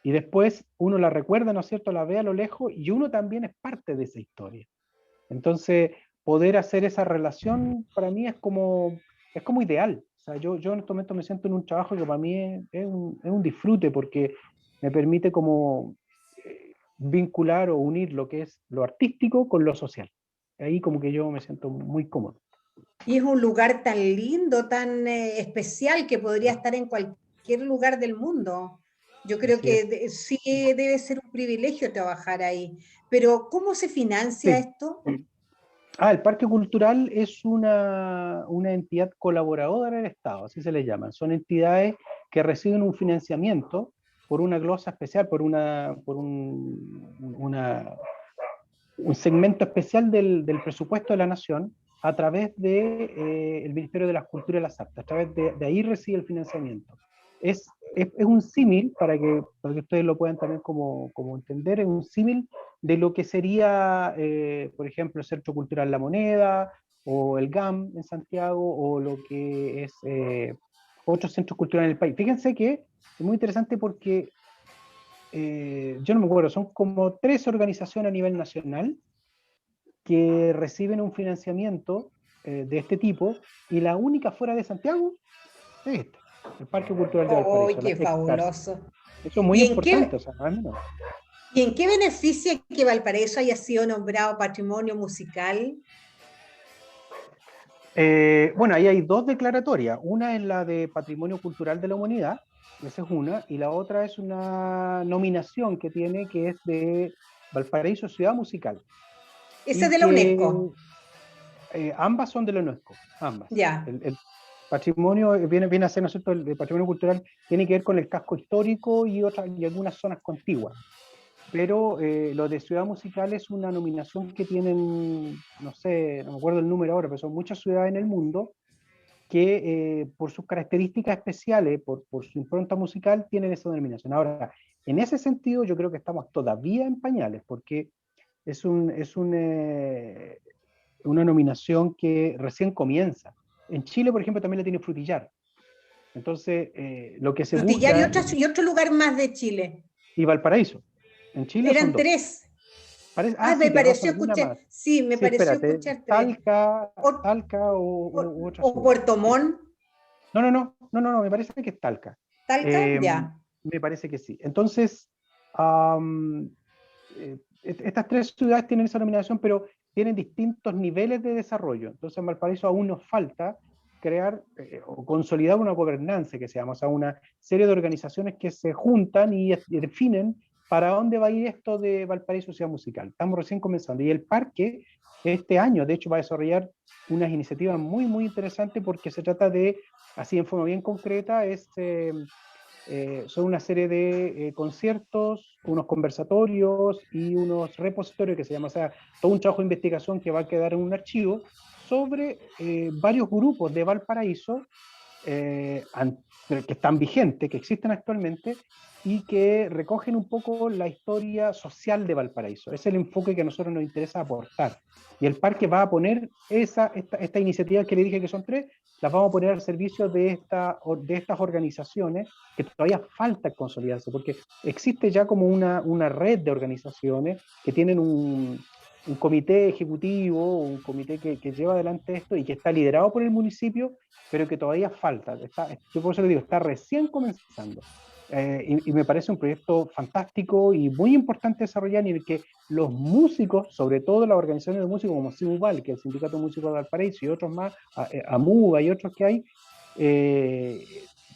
[SPEAKER 5] Y después uno la recuerda, ¿no es cierto?, la ve a lo lejos, y uno también es parte de esa historia. Entonces, poder hacer esa relación para mí es como ideal. O sea, yo en este momento me siento en un trabajo que para mí es un disfrute, porque me permite como vincular o unir lo que es lo artístico con lo social. Ahí como que yo me siento muy cómodo.
[SPEAKER 3] Y es un lugar tan lindo, tan especial, que podría estar en cualquier lugar del mundo. Yo creo
[SPEAKER 5] Así
[SPEAKER 3] que sí debe ser un privilegio trabajar ahí. Pero ¿cómo se financia
[SPEAKER 5] Sí.
[SPEAKER 3] esto?
[SPEAKER 5] El Parque Cultural es una entidad colaboradora del Estado, así se le llama. Son entidades que reciben un financiamiento por una glosa especial, por un segmento especial del presupuesto de la Nación a través del Ministerio de las Culturas y las Artes. A través de ahí recibe el financiamiento. Es un símil, para que ustedes lo puedan también como entender, es un símil de lo que sería, por ejemplo, el Centro Cultural La Moneda, o el GAM en Santiago, o lo que es otros centros culturales en el país. Fíjense que es muy interesante porque yo no me acuerdo, son como 3 organizaciones a nivel nacional que reciben un financiamiento de este tipo, y la única fuera de Santiago es esta, el Parque Cultural de
[SPEAKER 3] ¡Oh,
[SPEAKER 5] Valparaíso, la
[SPEAKER 3] qué
[SPEAKER 5] EXCAR.
[SPEAKER 3] fabuloso!
[SPEAKER 5] Eso es muy
[SPEAKER 3] ¿Y en
[SPEAKER 5] importante,
[SPEAKER 3] qué,
[SPEAKER 5] o sea, no es menor.
[SPEAKER 3] ¿y en qué beneficia que Valparaíso haya sido nombrado patrimonio musical?
[SPEAKER 5] Bueno, ahí hay 2 declaratorias. Una es la de Patrimonio Cultural de la Humanidad, esa es una, y la otra es una nominación que tiene, que es de Valparaíso Ciudad Musical.
[SPEAKER 3] Ese es
[SPEAKER 5] Y
[SPEAKER 3] de la
[SPEAKER 5] que
[SPEAKER 3] UNESCO.
[SPEAKER 5] ambas son de la UNESCO, ambas.
[SPEAKER 3] Ya.
[SPEAKER 5] El patrimonio viene a ser, ¿no es cierto?, el patrimonio cultural tiene que ver con el casco histórico y algunas zonas contiguas. Pero lo de Ciudad Musical es una nominación que tienen, no sé, no me acuerdo el número ahora, pero son muchas ciudades en el mundo que por sus características especiales, por su impronta musical, tienen esa denominación. Ahora, en ese sentido yo creo que estamos todavía en pañales, porque es una nominación que recién comienza. En Chile, por ejemplo, también la tiene Frutillar. Entonces, lo que se
[SPEAKER 3] Frutillar
[SPEAKER 5] busca,
[SPEAKER 3] y otro lugar más de Chile.
[SPEAKER 5] y Valparaíso. En Chile son
[SPEAKER 3] Eran
[SPEAKER 5] 2.
[SPEAKER 3] 3.
[SPEAKER 5] Ah,
[SPEAKER 3] Me
[SPEAKER 5] sí, tienes razón,
[SPEAKER 3] pareció
[SPEAKER 5] hay una más.
[SPEAKER 3] escuchar, sí, me
[SPEAKER 5] Sí,
[SPEAKER 3] pareció
[SPEAKER 5] espérate,
[SPEAKER 3] escuchar 3.
[SPEAKER 5] Talca,
[SPEAKER 3] O,
[SPEAKER 5] Talca o otra
[SPEAKER 3] o
[SPEAKER 5] ciudad.
[SPEAKER 3] Puerto
[SPEAKER 5] Sí.
[SPEAKER 3] Montt.
[SPEAKER 5] No, me parece que es Talca.
[SPEAKER 3] Talca,
[SPEAKER 5] Eh,
[SPEAKER 3] ya.
[SPEAKER 5] Me parece que sí. Entonces, estas tres ciudades tienen esa nominación, pero tienen distintos niveles de desarrollo. Entonces, en Valparaíso aún nos falta crear o consolidar una gobernanza que se llama, o sea, una serie de organizaciones que se juntan y definen para dónde va a ir esto de Valparaíso Ciudad Musical. Estamos recién comenzando. Y el parque este año, de hecho, va a desarrollar unas iniciativas muy, muy interesantes porque se trata de, así en forma bien concreta, son una serie de conciertos, unos conversatorios y unos repositorios que se llama, o sea, todo un trabajo de investigación que va a quedar en un archivo sobre varios grupos de Valparaíso que están vigentes, que existen actualmente y que recogen un poco la historia social de Valparaíso. Es el enfoque que a nosotros nos interesa aportar. Y el parque va a poner esta iniciativa que le dije que son tres, las vamos a poner al servicio de estas organizaciones que todavía falta consolidarse, porque existe ya como una red de organizaciones que tienen un comité ejecutivo, un comité que lleva adelante esto y que está liderado por el municipio, pero que todavía falta. Yo por eso le digo, está recién comenzando. Y me parece un proyecto fantástico y muy importante desarrollar en el que los músicos, sobre todo las organizaciones de músicos como CIMUVAL, que es el Sindicato de Músicos de Valparaíso, y otros más, AMUVA y otros que hay,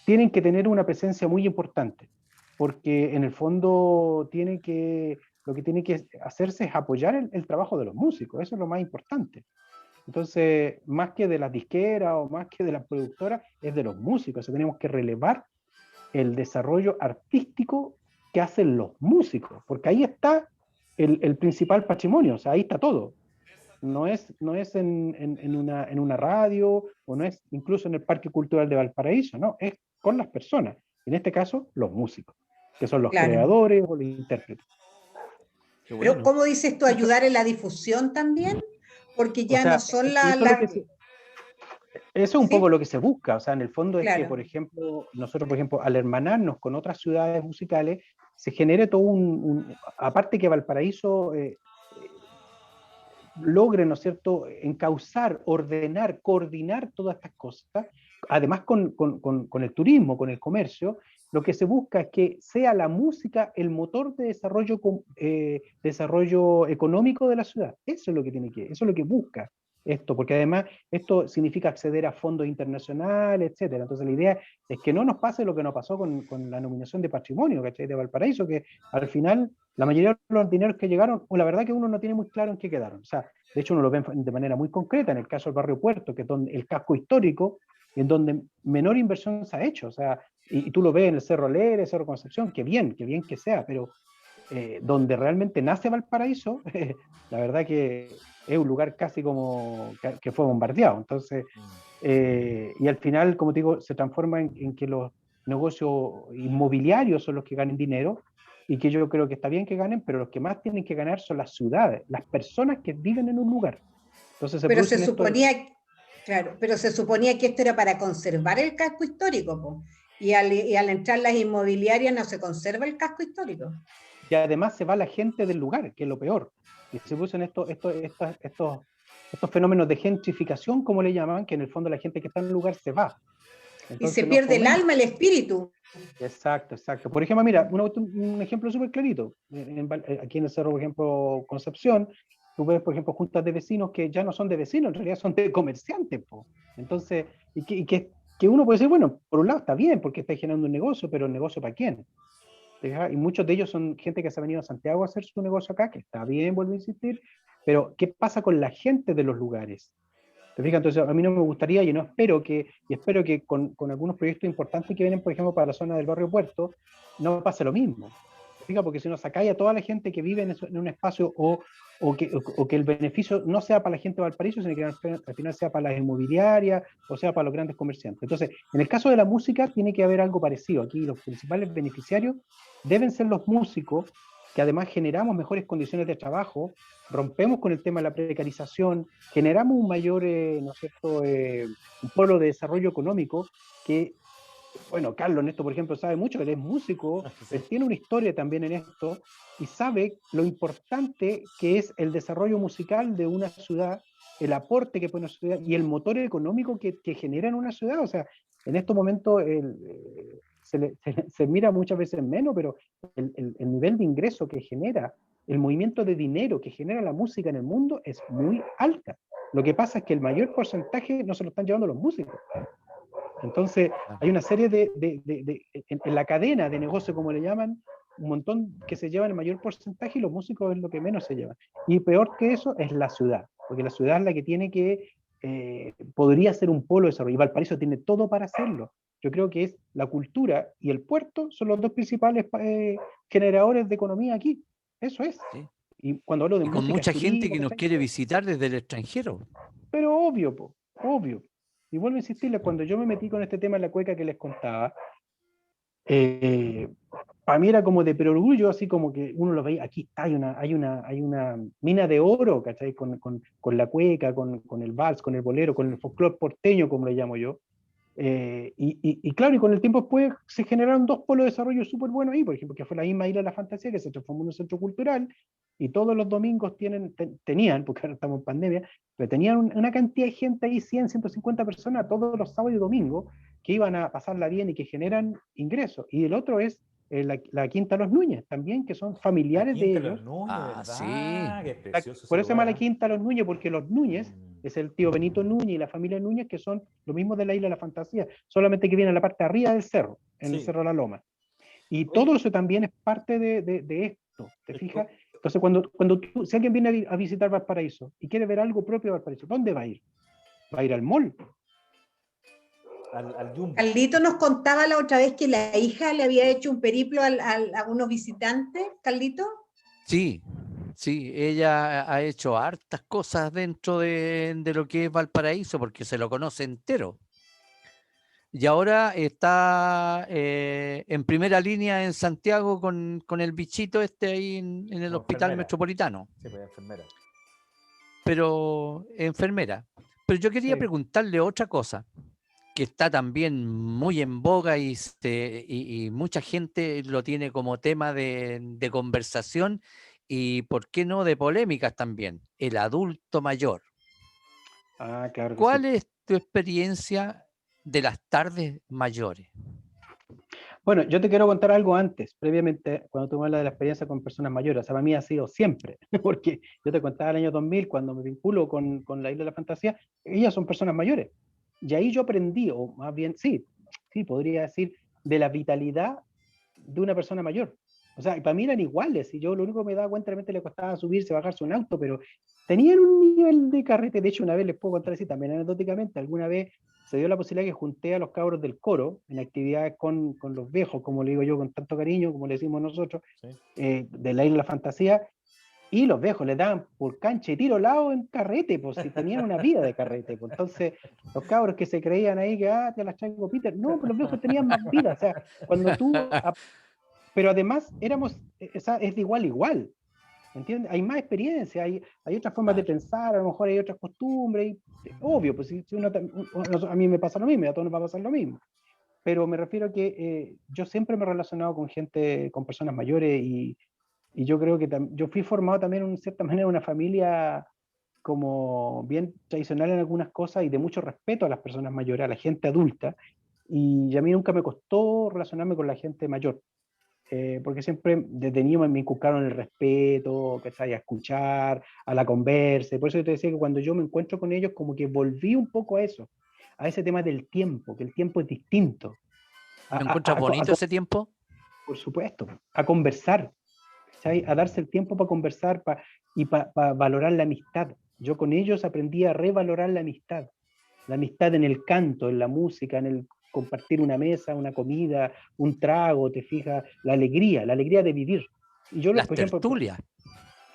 [SPEAKER 5] tienen que tener una presencia muy importante, porque en el fondo lo que tiene que hacerse es apoyar el trabajo de los músicos, eso es lo más importante. Entonces, más que de las disqueras o más que de las productoras, es de los músicos. O sea, tenemos que relevar el desarrollo artístico que hacen los músicos, porque ahí está el principal patrimonio, o sea, ahí está todo. No es en una radio o no es incluso en el Parque Cultural de Valparaíso, no, es con las personas, en este caso los músicos, que son los
[SPEAKER 3] Claro.
[SPEAKER 5] creadores o los intérpretes.
[SPEAKER 1] Qué
[SPEAKER 3] Pero,
[SPEAKER 1] bueno.
[SPEAKER 3] ¿cómo dices tú, ayudar en la difusión también? Porque
[SPEAKER 5] O
[SPEAKER 3] ya no
[SPEAKER 5] sea,
[SPEAKER 3] son
[SPEAKER 5] eso es lo que eso es un poco
[SPEAKER 3] ¿sí?
[SPEAKER 5] lo que se busca, o sea, en el fondo es que,
[SPEAKER 3] Claro.
[SPEAKER 5] por ejemplo, nosotros, por ejemplo, al hermanarnos con otras ciudades musicales, se genere todo aparte que Valparaíso logre, ¿no es cierto?, encauzar, ordenar, coordinar todas estas cosas, además con el turismo, con el comercio, lo que se busca es que sea la música el motor de desarrollo económico de la ciudad. Eso es lo que eso es lo que busca esto, porque además esto significa acceder a fondos internacionales, etcétera. Entonces la idea es que no nos pase lo que nos pasó con la nominación de patrimonio, ¿cachai?, de Valparaíso, que al final la mayoría de los dineros que llegaron, o la verdad que uno no tiene muy claro en qué quedaron. O sea, de hecho uno lo ve de manera muy concreta en el caso del barrio Puerto, que es donde el casco histórico, en donde menor inversión se ha hecho. O sea, y tú lo ves en el Cerro Alegre, Cerro Concepción, que bien que sea, pero donde realmente nace Valparaíso, la verdad que es un lugar casi como que fue bombardeado. Entonces, y al final, como te digo, se transforma en que los negocios inmobiliarios son los que ganen dinero, y que yo creo que está bien que ganen, pero los que más tienen que ganar son las ciudades, las personas que viven en un lugar. Entonces se
[SPEAKER 3] Pero se
[SPEAKER 5] producen estos...
[SPEAKER 3] suponía, claro, pero se suponía que esto era para conservar el casco histórico, po. Y al entrar las inmobiliarias no se conserva el casco histórico.
[SPEAKER 5] Y además se va la gente del lugar, que es lo peor. Y se producen estos fenómenos de gentrificación, como le llaman, que en el fondo la gente que está en el lugar se va.
[SPEAKER 3] Y se
[SPEAKER 5] Entonces no
[SPEAKER 3] pierde el
[SPEAKER 5] fomenta.
[SPEAKER 3] alma, el espíritu.
[SPEAKER 5] Exacto. Por ejemplo, mira, un ejemplo súper clarito. Aquí en el Cerro, por ejemplo, Concepción, tú ves, por ejemplo, juntas de vecinos que ya no son de vecinos, en realidad son de comerciantes, po. Entonces, que uno puede decir, bueno, por un lado está bien, porque está generando un negocio, pero ¿el negocio para quién? Y muchos de ellos son gente que se ha venido a Santiago a hacer su negocio acá, que está bien, vuelvo a insistir, pero ¿qué pasa con la gente de los lugares? ¿Te fijas? Entonces, a mí no me gustaría, y espero que con algunos proyectos importantes que vienen, por ejemplo, para la zona del barrio Puerto, no pase lo mismo. ¿Te fijas? Porque si no sacáis a toda la gente que vive en un espacio o que el beneficio no sea para la gente de Valparaíso, sino que al final sea para las inmobiliarias o sea para los grandes comerciantes. Entonces, en el caso de la música, tiene que haber algo parecido. Aquí los principales beneficiarios deben ser los músicos, que además generamos mejores condiciones de trabajo, rompemos con el tema de la precarización, generamos un mayor, ¿no es cierto?, un polo de desarrollo económico que, bueno, Carlos en esto, por ejemplo, sabe mucho, él es músico, él tiene una historia también en esto, y sabe lo importante que es el desarrollo musical de una ciudad, el aporte que pone una ciudad y el motor económico que genera en una ciudad. O sea, en estos momentos se mira muchas veces menos, pero el nivel de ingreso que genera, el movimiento de dinero que genera la música en el mundo es muy alta. Lo que pasa es que el mayor porcentaje no se lo están llevando los músicos. Entonces, hay una serie en la cadena de negocio, como le llaman, un montón que se llevan el mayor porcentaje y los músicos es lo que menos se llevan. Y peor que eso es la ciudad, porque la ciudad es la que tiene que, podría ser un polo de desarrollo, y Valparaíso tiene todo para hacerlo. Yo creo que es la cultura y el puerto son los dos principales generadores de economía aquí. Eso es.
[SPEAKER 1] Sí.
[SPEAKER 5] Y cuando hablo de
[SPEAKER 1] Y con
[SPEAKER 5] música,
[SPEAKER 1] mucha gente
[SPEAKER 5] turismo,
[SPEAKER 1] que nos
[SPEAKER 5] ¿cachai?
[SPEAKER 1] quiere visitar desde el extranjero.
[SPEAKER 5] Pero obvio, obvio. Y vuelvo a insistirles, cuando yo me metí con este tema en la cueca que les contaba, para mí era como de perorgullo, así como que uno lo veía, aquí está, hay una mina de oro, ¿cachai? Con la cueca, con el vals, con el bolero, con el folclore porteño, como le llamo yo. Y claro, y con el tiempo después se generaron dos polos de desarrollo súper buenos ahí, por ejemplo, que fue la misma Isla de la Fantasía, que se transformó en un centro cultural, y todos los domingos tenían, porque ahora estamos en pandemia, pero tenían una cantidad de gente ahí, 100, 150 personas, todos los sábados y domingos, que iban a pasarla bien y que generan ingresos. Y el otro es la Quinta Los Núñez, también, que son familiares de ellos.
[SPEAKER 1] Sí.
[SPEAKER 2] Qué precioso
[SPEAKER 5] Por
[SPEAKER 2] ese
[SPEAKER 5] eso se llama la
[SPEAKER 2] lugar, ¿eh?
[SPEAKER 5] Quinta Los Núñez, porque los Núñez es el tío Benito Núñez y la familia Núñez, que son lo mismo de la Isla de la Fantasía, solamente que viene a la parte de arriba del cerro, en el
[SPEAKER 2] Sí.
[SPEAKER 5] Cerro de la Loma. Y
[SPEAKER 2] Oye.
[SPEAKER 5] todo eso también es parte de esto, ¿te fijas? Entonces, si alguien viene a visitar Valparaíso y quiere ver algo propio de Valparaíso, ¿dónde va a ir? Va a ir al mall.
[SPEAKER 2] Al Jumbo.
[SPEAKER 3] Carlito nos contaba la otra vez que la hija le había hecho un periplo a unos visitantes, Carlito.
[SPEAKER 1] Sí, sí, ella ha hecho hartas cosas dentro de lo que es Valparaíso, porque se lo conoce entero. Y ahora está en primera línea en Santiago con el bichito este ahí en el
[SPEAKER 2] Como
[SPEAKER 1] hospital
[SPEAKER 2] enfermera.
[SPEAKER 1] metropolitano,
[SPEAKER 2] Sí, pues enfermera.
[SPEAKER 1] pero enfermera. Pero yo quería
[SPEAKER 5] Sí.
[SPEAKER 1] preguntarle otra cosa, que está también muy en boga y mucha gente lo tiene como tema de conversación y, ¿por qué no, de polémicas también? El adulto mayor.
[SPEAKER 5] Ah, claro que
[SPEAKER 1] ¿Cuál
[SPEAKER 5] sí.
[SPEAKER 1] es tu experiencia de las tardes mayores?
[SPEAKER 5] Bueno, yo te quiero contar algo antes, previamente, cuando tú me hablas de la experiencia con personas mayores. O sea, para mí ha sido siempre, porque yo te contaba el año 2000, cuando me vinculo con la Isla de la Fantasía, ellas son personas mayores. Y ahí yo aprendí, o más bien, sí, podría decir, de la vitalidad de una persona mayor. O sea, para mí eran iguales, y yo lo único que me daba cuenta realmente le costaba subirse, bajarse un auto, pero tenían un nivel de carrete. De hecho, una vez les puedo contar así, también anecdóticamente, alguna vez se dio la posibilidad que junté a los cabros del coro en actividades con los viejos, como le digo yo, con tanto cariño, como le decimos nosotros,
[SPEAKER 2] Sí.
[SPEAKER 5] de la Isla de la Fantasía, y los viejos les daban por cancha y tiro lado en carrete, pues si tenían una vida de carrete. Pues. Entonces, los cabros que se creían ahí que, te las traigo Peter, no, pero los viejos tenían más vida. O sea, cuando tú... Pero además es de igual a igual. ¿Entiendes? Hay más experiencia, hay otras formas de pensar, a lo mejor hay otras costumbres, obvio, pues si a mí me pasa lo mismo, a todos nos va a pasar lo mismo. Pero me refiero a que yo siempre me he relacionado con gente, con personas mayores, y yo creo que yo fui formado también en cierta manera en una familia como bien tradicional en algunas cosas y de mucho respeto a las personas mayores, a la gente adulta, y a mí nunca me costó relacionarme con la gente mayor. Porque siempre desde niño me inculcaron el respeto, ¿cachai? A escuchar, a la conversa. Por eso yo te decía que cuando yo me encuentro con ellos, como que volví un poco a eso, a ese tema del tiempo, que el tiempo es distinto.
[SPEAKER 1] ¿Lo encuentras bonito ese tiempo?
[SPEAKER 5] Por supuesto, a conversar, ¿cachai? A darse el tiempo para conversar y para valorar la amistad. Yo con ellos aprendí a revalorar la amistad en el canto, en la música, en el compartir una mesa, una comida, un trago, te fijas, la alegría de vivir. Y yo,
[SPEAKER 1] Las
[SPEAKER 5] por ejemplo,
[SPEAKER 1] tertulias.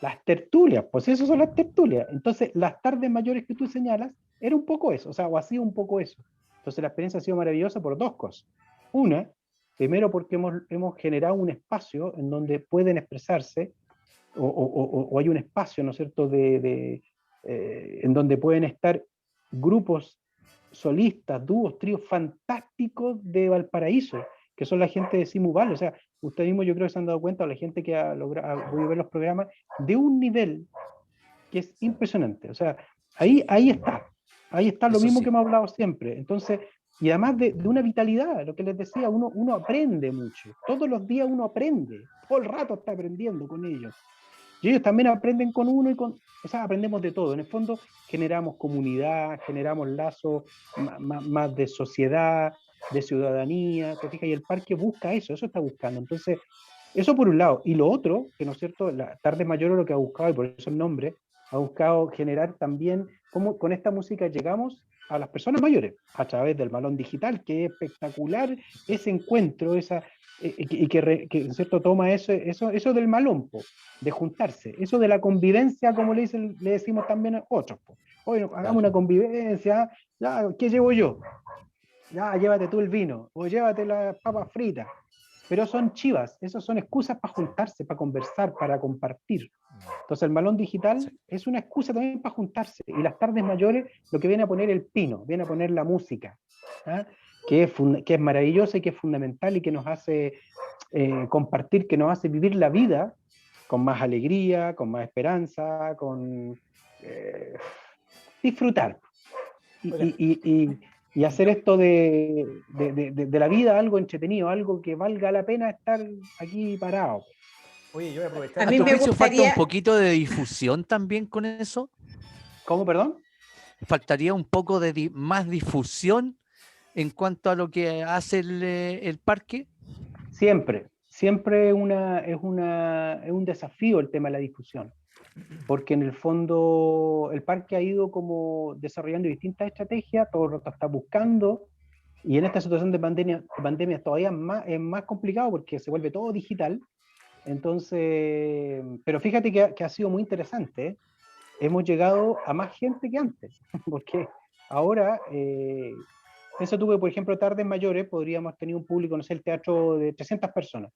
[SPEAKER 5] las tertulias, pues eso son las tertulias. Entonces, las tardes mayores que tú señalas, era un poco eso, o ha sido un poco eso. Entonces, la experiencia ha sido maravillosa por dos cosas. Una, primero porque hemos generado un espacio en donde pueden expresarse, o hay un espacio, ¿no es cierto?, en donde pueden estar grupos solistas, dúos, tríos fantásticos de Valparaíso, que son la gente de Simuval. O sea, ustedes mismos yo creo que se han dado cuenta, o la gente que ha podido ver los programas, de un nivel que es impresionante. O sea, ahí está lo
[SPEAKER 1] Eso
[SPEAKER 5] mismo
[SPEAKER 1] sí.
[SPEAKER 5] que hemos hablado siempre. Entonces, y además de una vitalidad, lo que les decía, uno aprende mucho, todos los días uno aprende, todo el rato está aprendiendo con ellos. Y ellos también aprenden con uno o sea, aprendemos de todo. En el fondo generamos comunidad, generamos lazos más de sociedad, de ciudadanía, ¿te fijas? Y el parque busca eso está buscando. Entonces, eso por un lado. Y lo otro, que no es cierto, la Tardes Mayores lo que ha buscado, y por eso el nombre, ha buscado generar también cómo con esta música llegamos a las personas mayores, a través del Malón Digital, que es espectacular ese encuentro, y que en cierto toma eso del malón, po, de juntarse, eso de la convivencia, como le decimos también a otros. Po. Oye, hagamos una convivencia, ya, ¿qué llevo yo? Ya, llévate tú el vino, o llévate las papas fritas. Pero son chivas, esas son excusas para juntarse, para conversar, para compartir. Entonces el Malón Digital es una excusa también para juntarse. Y las Tardes Mayores lo que viene a poner el pino, viene a poner la música, ¿ah? que es maravillosa y que es fundamental y que nos hace compartir, que nos hace vivir la vida con más alegría, con más esperanza, con disfrutar. Y hacer esto de la vida algo entretenido, algo que valga la pena estar aquí parado.
[SPEAKER 2] Oye, yo voy a aprovechar.
[SPEAKER 3] A mí me
[SPEAKER 1] ¿Falta
[SPEAKER 3] gustaría...
[SPEAKER 1] un poquito de difusión también con eso?
[SPEAKER 5] ¿Cómo, perdón?
[SPEAKER 1] ¿Faltaría un poco de más difusión en cuanto a lo que hace el parque?
[SPEAKER 5] Siempre es un desafío el tema de la difusión, porque en el fondo el parque ha ido como desarrollando distintas estrategias, todo el rato está buscando, y en esta situación de pandemia todavía es más complicado porque se vuelve todo digital. Entonces, pero fíjate que ha sido muy interesante, ¿eh? Hemos llegado a más gente que antes, porque ahora, eso tuve, por ejemplo, Tardes Mayores, podríamos tener un público, no sé, el teatro de 300 personas,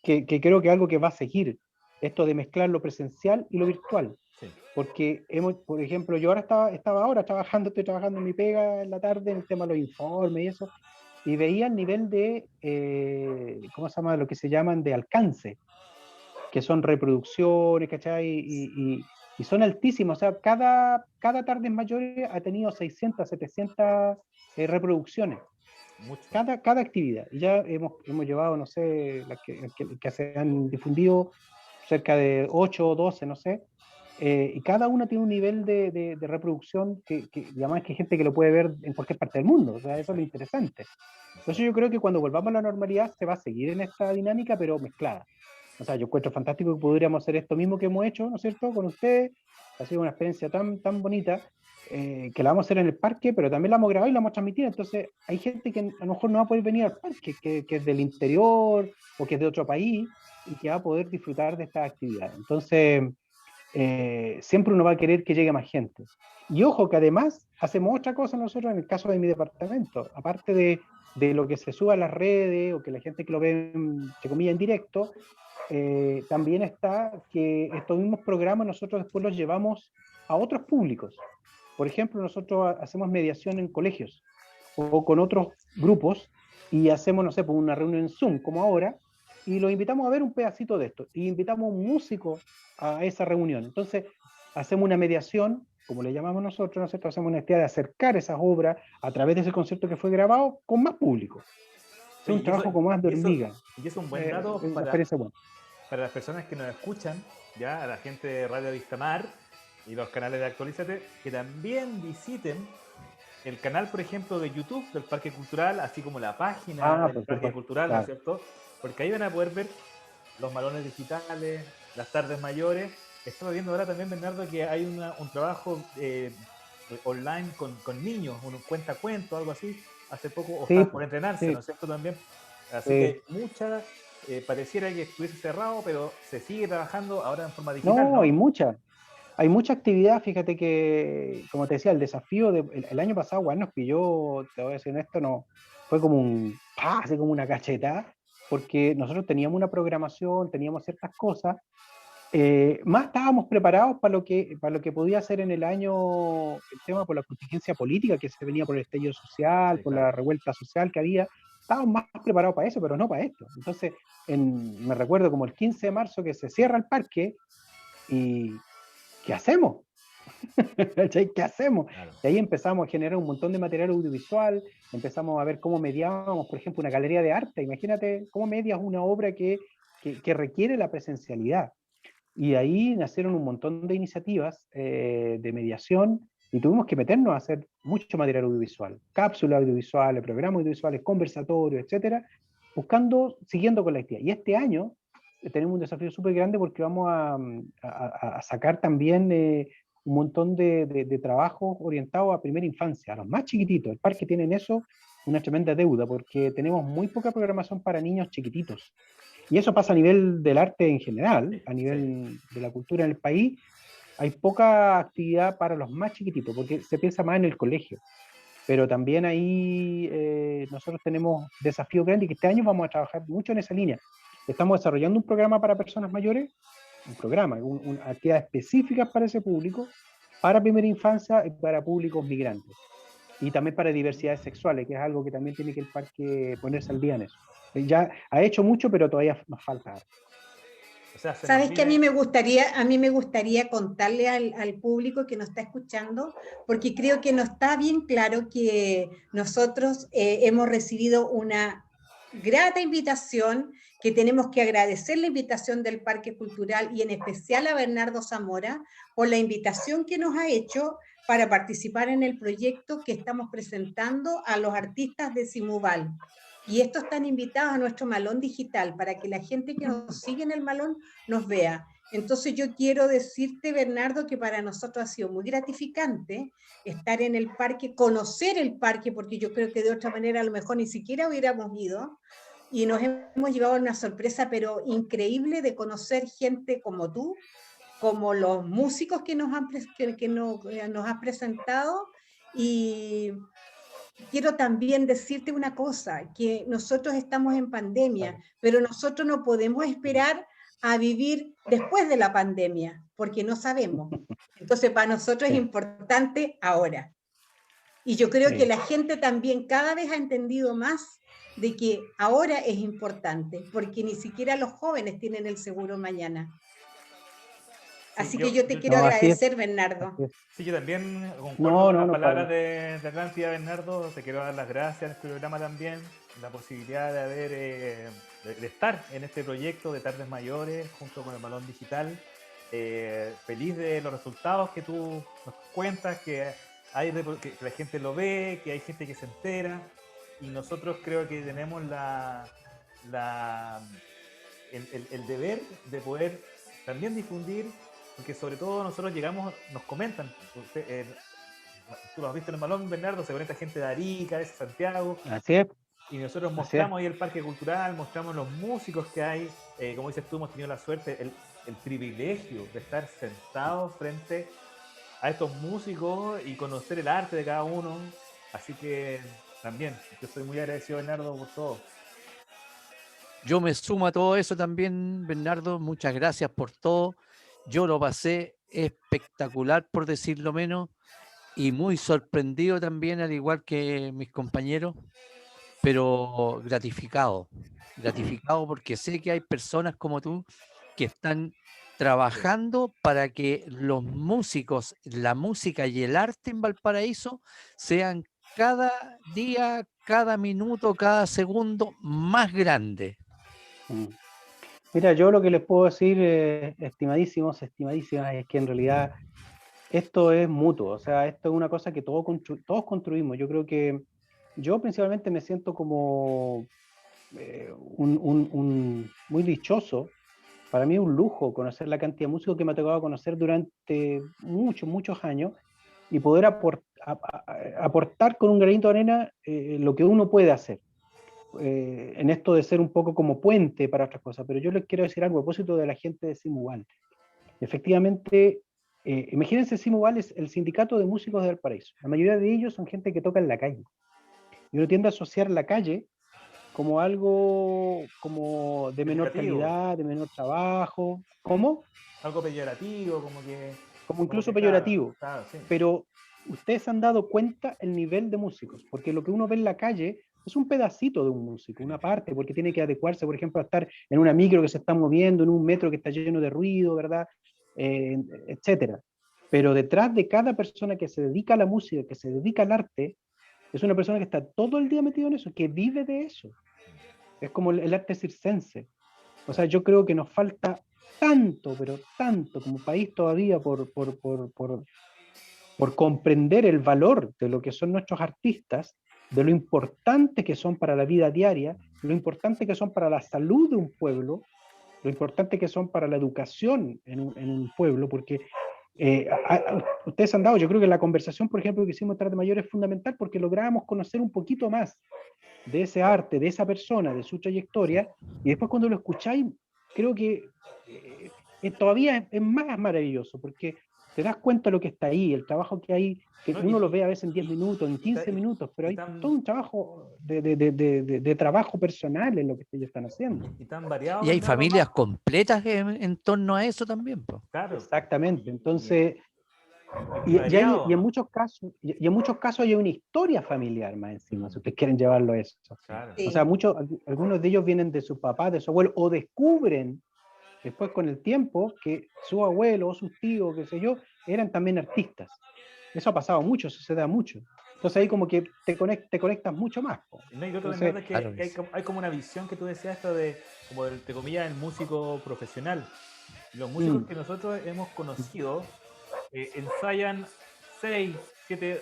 [SPEAKER 5] que creo que es algo que va a seguir, esto de mezclar lo presencial y lo virtual.
[SPEAKER 2] Sí.
[SPEAKER 5] Porque por ejemplo, yo ahora estoy trabajando en mi pega en la tarde en el tema de los informes y eso, y veía el nivel de, ¿cómo se llama? Lo que se llaman de alcance, que son reproducciones, ¿cachai? Y son altísimos, o sea, cada Tardes Mayores ha tenido 600, 700 reproducciones.
[SPEAKER 2] Mucho.
[SPEAKER 5] Cada actividad. Y ya hemos llevado, no sé, las que se han difundido, cerca de 8 o 12, no sé, y cada una tiene un nivel de reproducción que además que hay gente que lo puede ver en cualquier parte del mundo, o sea, eso es lo interesante. Entonces yo creo que cuando volvamos a la normalidad se va a seguir en esta dinámica, pero mezclada. O sea, yo encuentro fantástico que pudiéramos hacer esto mismo que hemos hecho, ¿no es cierto?, con ustedes. Ha sido una experiencia tan bonita, que la vamos a hacer en el parque, pero también la hemos grabado y la vamos a transmitir. Entonces hay gente que a lo mejor no va a poder venir al parque, que es del interior o que es de otro país, y que va a poder disfrutar de esta actividad. Entonces, siempre uno va a querer que llegue más gente. Y ojo, que además hacemos otra cosa nosotros en el caso de mi departamento, aparte de lo que se sube a las redes o que la gente que lo ve, entre comillas, en directo, también está que estos mismos programas nosotros después los llevamos a otros públicos. Por ejemplo, nosotros hacemos mediación en colegios o con otros grupos y hacemos, no sé, pues una reunión en Zoom, como ahora, y los invitamos a ver un pedacito de esto, y invitamos a un músico a esa reunión. Entonces, hacemos una mediación, como le llamamos nosotros hacemos una idea de acercar esas obras a través de ese concierto que fue grabado con más público. Es un trabajo con más de hormiga.
[SPEAKER 2] Y es un buen dato para las personas que nos escuchan, ya a la gente de Radio Vistamar y los canales de Actualízate, que también visiten el canal, por ejemplo, de YouTube del Parque Cultural, así como la página del Parque Cultural, ¿no es cierto? Porque ahí van a poder ver los malones digitales, las tardes mayores. Estaba viendo ahora también, Bernardo, que hay un trabajo online con niños, un cuentacuentos, algo así, hace poco, o están por entrenarse, ¿no es cierto? También. Así que pareciera que estuviese cerrado, pero se sigue trabajando ahora en forma digital.
[SPEAKER 5] No, hay mucha actividad. Fíjate que, como te decía, el desafío el año pasado, igual nos pilló, te voy a decir esto, no, fue como así como una cachetada, porque nosotros teníamos una programación, teníamos ciertas cosas, más estábamos preparados para lo que podía ser en el año el tema por la contingencia política que se venía por el estallido social, por la revuelta social que había. Estábamos más preparados para eso, pero no para esto. Entonces, me recuerdo como el 15 de marzo que se cierra el parque y ¿qué hacemos? ¿Cachai? ¿Qué hacemos?
[SPEAKER 2] Claro.
[SPEAKER 5] Y ahí empezamos a generar un montón de material audiovisual, empezamos a ver cómo mediábamos, por ejemplo, una galería de arte. Imagínate cómo medias una obra que requiere la presencialidad. Y ahí nacieron un montón de iniciativas de mediación y tuvimos que meternos a hacer mucho material audiovisual, cápsulas audiovisuales, programas audiovisuales, conversatorios, etcétera, siguiendo con la actividad. Y este año tenemos un desafío súper grande porque vamos a sacar también un montón de trabajos orientados a primera infancia, a los más chiquititos. El parque tiene en eso una tremenda deuda porque tenemos muy poca programación para niños chiquititos. Y eso pasa a nivel del arte en general, a nivel de la cultura en el país. Hay poca actividad para los más chiquititos, porque se piensa más en el colegio. Pero también ahí nosotros tenemos desafíos grandes y que este año vamos a trabajar mucho en esa línea. Estamos desarrollando un programa para personas mayores, actividades específicas para ese público, para primera infancia y para públicos migrantes. Y también para diversidades sexuales, que es algo que también tiene que el parque ponerse al día en eso. Ya ha hecho mucho, pero todavía nos falta.
[SPEAKER 2] O sea,
[SPEAKER 3] Sabes que a mí me gustaría contarle al público que nos está escuchando, porque creo que no está bien claro que nosotros hemos recibido una grata invitación, que tenemos que agradecer la invitación del Parque Cultural y en especial a Bernardo Zamora por la invitación que nos ha hecho para participar en el proyecto que estamos presentando a los artistas de Simuval. Y estos están invitados a nuestro malón digital para que la gente que nos sigue en el malón nos vea. Entonces yo quiero decirte, Bernardo, que para nosotros ha sido muy gratificante estar en el parque, conocer el parque, porque yo creo que de otra manera a lo mejor ni siquiera hubiéramos ido, y nos hemos llevado una sorpresa, pero increíble, de conocer gente como tú, como los músicos que nos has presentado. Y quiero también decirte una cosa, que nosotros estamos en pandemia, pero nosotros no podemos esperar a vivir después de la pandemia, porque no sabemos. Entonces, para nosotros es importante ahora. Y yo creo que la gente también cada vez ha entendido más de que ahora es importante, porque ni siquiera los jóvenes tienen el seguro mañana. Así que yo te quiero agradecer, Bernardo.
[SPEAKER 2] Sí, yo también concuerdo con las palabras de Atlántida, Bernardo. Te quiero dar las gracias en este programa también, la posibilidad de de estar en este proyecto de Tardes Mayores junto con el Malón Digital. Feliz de los resultados que tú nos cuentas, que la gente lo ve, que hay gente que se entera, y nosotros creo que tenemos el deber de poder también difundir, porque sobre todo nosotros llegamos, nos comentan, tú lo has visto en el Malón, Bernardo, se conecta gente de Arica, de Santiago.
[SPEAKER 5] Así es.
[SPEAKER 2] Y nosotros mostramos ahí el parque cultural, mostramos los músicos que hay, como dices tú, hemos tenido la suerte, el privilegio de estar sentados frente a estos músicos y conocer el arte de cada uno. Así que también, yo estoy muy agradecido, Bernardo, por todo.
[SPEAKER 1] Yo me sumo a todo eso también, Bernardo. Muchas gracias por todo. Yo lo pasé espectacular, por decirlo menos, y muy sorprendido también, al igual que mis compañeros, pero gratificado porque sé que hay personas como tú que están trabajando para que los músicos, la música y el arte en Valparaíso sean cada día, cada minuto, cada segundo más grandes.
[SPEAKER 5] Mira, yo lo que les puedo decir, estimadísimas, es que en realidad esto es mutuo, o sea, esto es una cosa que todos construimos. Yo creo que yo principalmente me siento como muy dichoso. Para mí es un lujo conocer la cantidad de músicos que me ha tocado conocer durante muchos años y poder aportar con un granito de arena lo que uno puede hacer. En esto de ser un poco como puente para otras cosas, pero yo les quiero decir algo a propósito de la gente de Simuval. Efectivamente, imagínense, Simuval es el sindicato de músicos de Valparaíso. La mayoría de ellos son gente que toca en la calle. Y uno tiende a asociar la calle como algo como de menor calidad, de menor trabajo. ¿Cómo?
[SPEAKER 2] Algo peyorativo, como
[SPEAKER 5] incluso peyorativo.
[SPEAKER 2] Claro, sí.
[SPEAKER 5] Pero ustedes se han dado cuenta el nivel de músicos, porque lo que uno ve en la calle es un pedacito de un músico, una parte, porque tiene que adecuarse, por ejemplo, a estar en una micro que se está moviendo, en un metro que está lleno de ruido, ¿verdad? Etcétera. pero detrás de cada persona que se dedica a la música, que se dedica al arte, es una persona que está todo el día metido en eso, que vive de eso. Es como el arte circense. O sea, yo creo que nos falta tanto, pero tanto como país todavía por comprender el valor de lo que son nuestros artistas, de lo importante que son para la vida diaria, lo importante que son para la salud de un pueblo, lo importante que son para la educación en un pueblo, porque ustedes han dado, yo creo que la conversación, por ejemplo, que hicimos Tarde Mayor es fundamental porque logramos conocer un poquito más de ese arte, de esa persona, de su trayectoria, y después cuando lo escucháis, creo que todavía es más maravilloso, porque te das cuenta de lo que está ahí, el trabajo que hay, que
[SPEAKER 2] No,
[SPEAKER 5] uno lo ve a veces en 10 minutos, en 15 minutos, pero hay todo un trabajo de trabajo personal en lo que ellos están haciendo.
[SPEAKER 2] Y tan variado.
[SPEAKER 1] Y hay
[SPEAKER 2] Bernardo,
[SPEAKER 1] familias
[SPEAKER 2] más.
[SPEAKER 1] completas en torno a eso también, po.
[SPEAKER 2] Claro.
[SPEAKER 5] Exactamente, entonces,
[SPEAKER 2] Y
[SPEAKER 5] y
[SPEAKER 2] variado.
[SPEAKER 5] en muchos casos, y en muchos casos hay una historia familiar más encima, si ustedes quieren llevarlo a eso.
[SPEAKER 2] Claro.
[SPEAKER 3] Sí.
[SPEAKER 5] O sea, algunos de ellos vienen de su papá, de su abuelo, o descubren después con el tiempo que su abuelo o sus tíos, qué sé yo, eran también artistas. Eso ha pasado mucho, eso se da mucho. Entonces ahí como que te conectas mucho más.
[SPEAKER 2] No, y lo otro,
[SPEAKER 5] Entonces,
[SPEAKER 2] Bernardo, es que
[SPEAKER 1] claro que
[SPEAKER 2] hay,
[SPEAKER 1] sí.
[SPEAKER 2] hay como una visión que tú decías, esto de, como entre comillas, el músico profesional. Los músicos que nosotros hemos conocido ensayan 6, 7,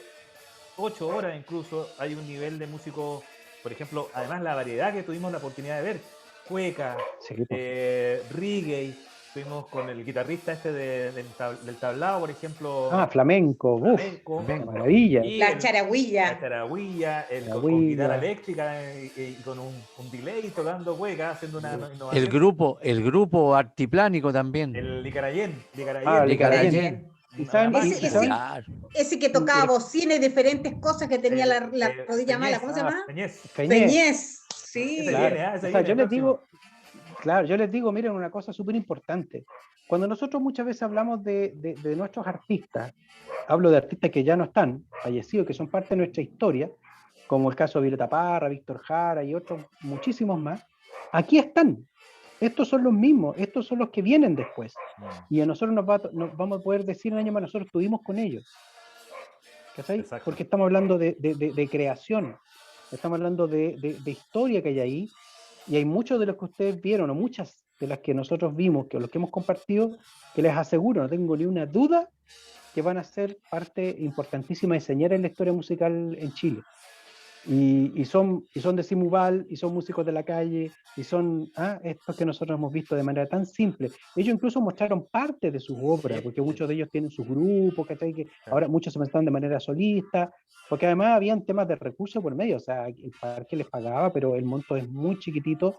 [SPEAKER 2] 8 horas incluso. Hay un nivel de músico, por ejemplo, además la variedad que tuvimos la oportunidad de ver, cueca,
[SPEAKER 5] sí, pues.
[SPEAKER 2] reggae, estuvimos con el guitarrista este del tablao, por ejemplo,
[SPEAKER 5] Flamenco, uff,
[SPEAKER 2] flamenco,
[SPEAKER 1] Bien.
[SPEAKER 5] maravilla.
[SPEAKER 2] y
[SPEAKER 3] La
[SPEAKER 2] la
[SPEAKER 3] charagüilla.
[SPEAKER 2] charagüilla, con
[SPEAKER 5] Charagüilla.
[SPEAKER 2] guitarra eléctrica y con un delay tocando cueca, haciendo una
[SPEAKER 1] El
[SPEAKER 2] innovación.
[SPEAKER 1] grupo artiplánico también.
[SPEAKER 2] El Licarayén,
[SPEAKER 5] Ah,
[SPEAKER 1] Licarayén.
[SPEAKER 5] Licarayén. ¿Y saben?
[SPEAKER 1] Claro.
[SPEAKER 3] Ese que tocaba bocina y diferentes cosas, que tenía la rodilla mala, ¿cómo se llama?
[SPEAKER 2] Feñez.
[SPEAKER 3] Feñez. Sí.
[SPEAKER 2] Ese
[SPEAKER 5] Claro.
[SPEAKER 2] viene, ese
[SPEAKER 5] O sea,
[SPEAKER 2] viene próximo.
[SPEAKER 5] yo les digo, miren, una cosa súper importante. Cuando nosotros muchas veces hablamos de nuestros artistas, hablo de artistas que ya no están, fallecidos, que son parte de nuestra historia, como el caso de Violeta Parra, Víctor Jara y otros muchísimos más, aquí están. Estos son los mismos, estos son los que vienen después. Y a nosotros nos vamos a poder decir un año más, nosotros estuvimos con ellos. ¿Cachai?
[SPEAKER 2] Exacto.
[SPEAKER 5] Porque estamos hablando de creación, estamos hablando de historia que hay ahí, y hay muchos de los que ustedes vieron, o muchas de las que nosotros vimos, que los que hemos compartido, que les aseguro, no tengo ni una duda, que van a ser parte importantísima de enseñar en la historia musical en Chile. Y son de Simuval, y son músicos de la calle, y son estos que nosotros hemos visto de manera tan simple. Ellos incluso mostraron parte de sus obras, porque muchos de ellos tienen sus grupos, ¿cachai? Que ahora muchos se presentaron de manera solista, porque además habían temas de recursos por medio, o sea, el parque les pagaba, pero el monto es muy chiquitito,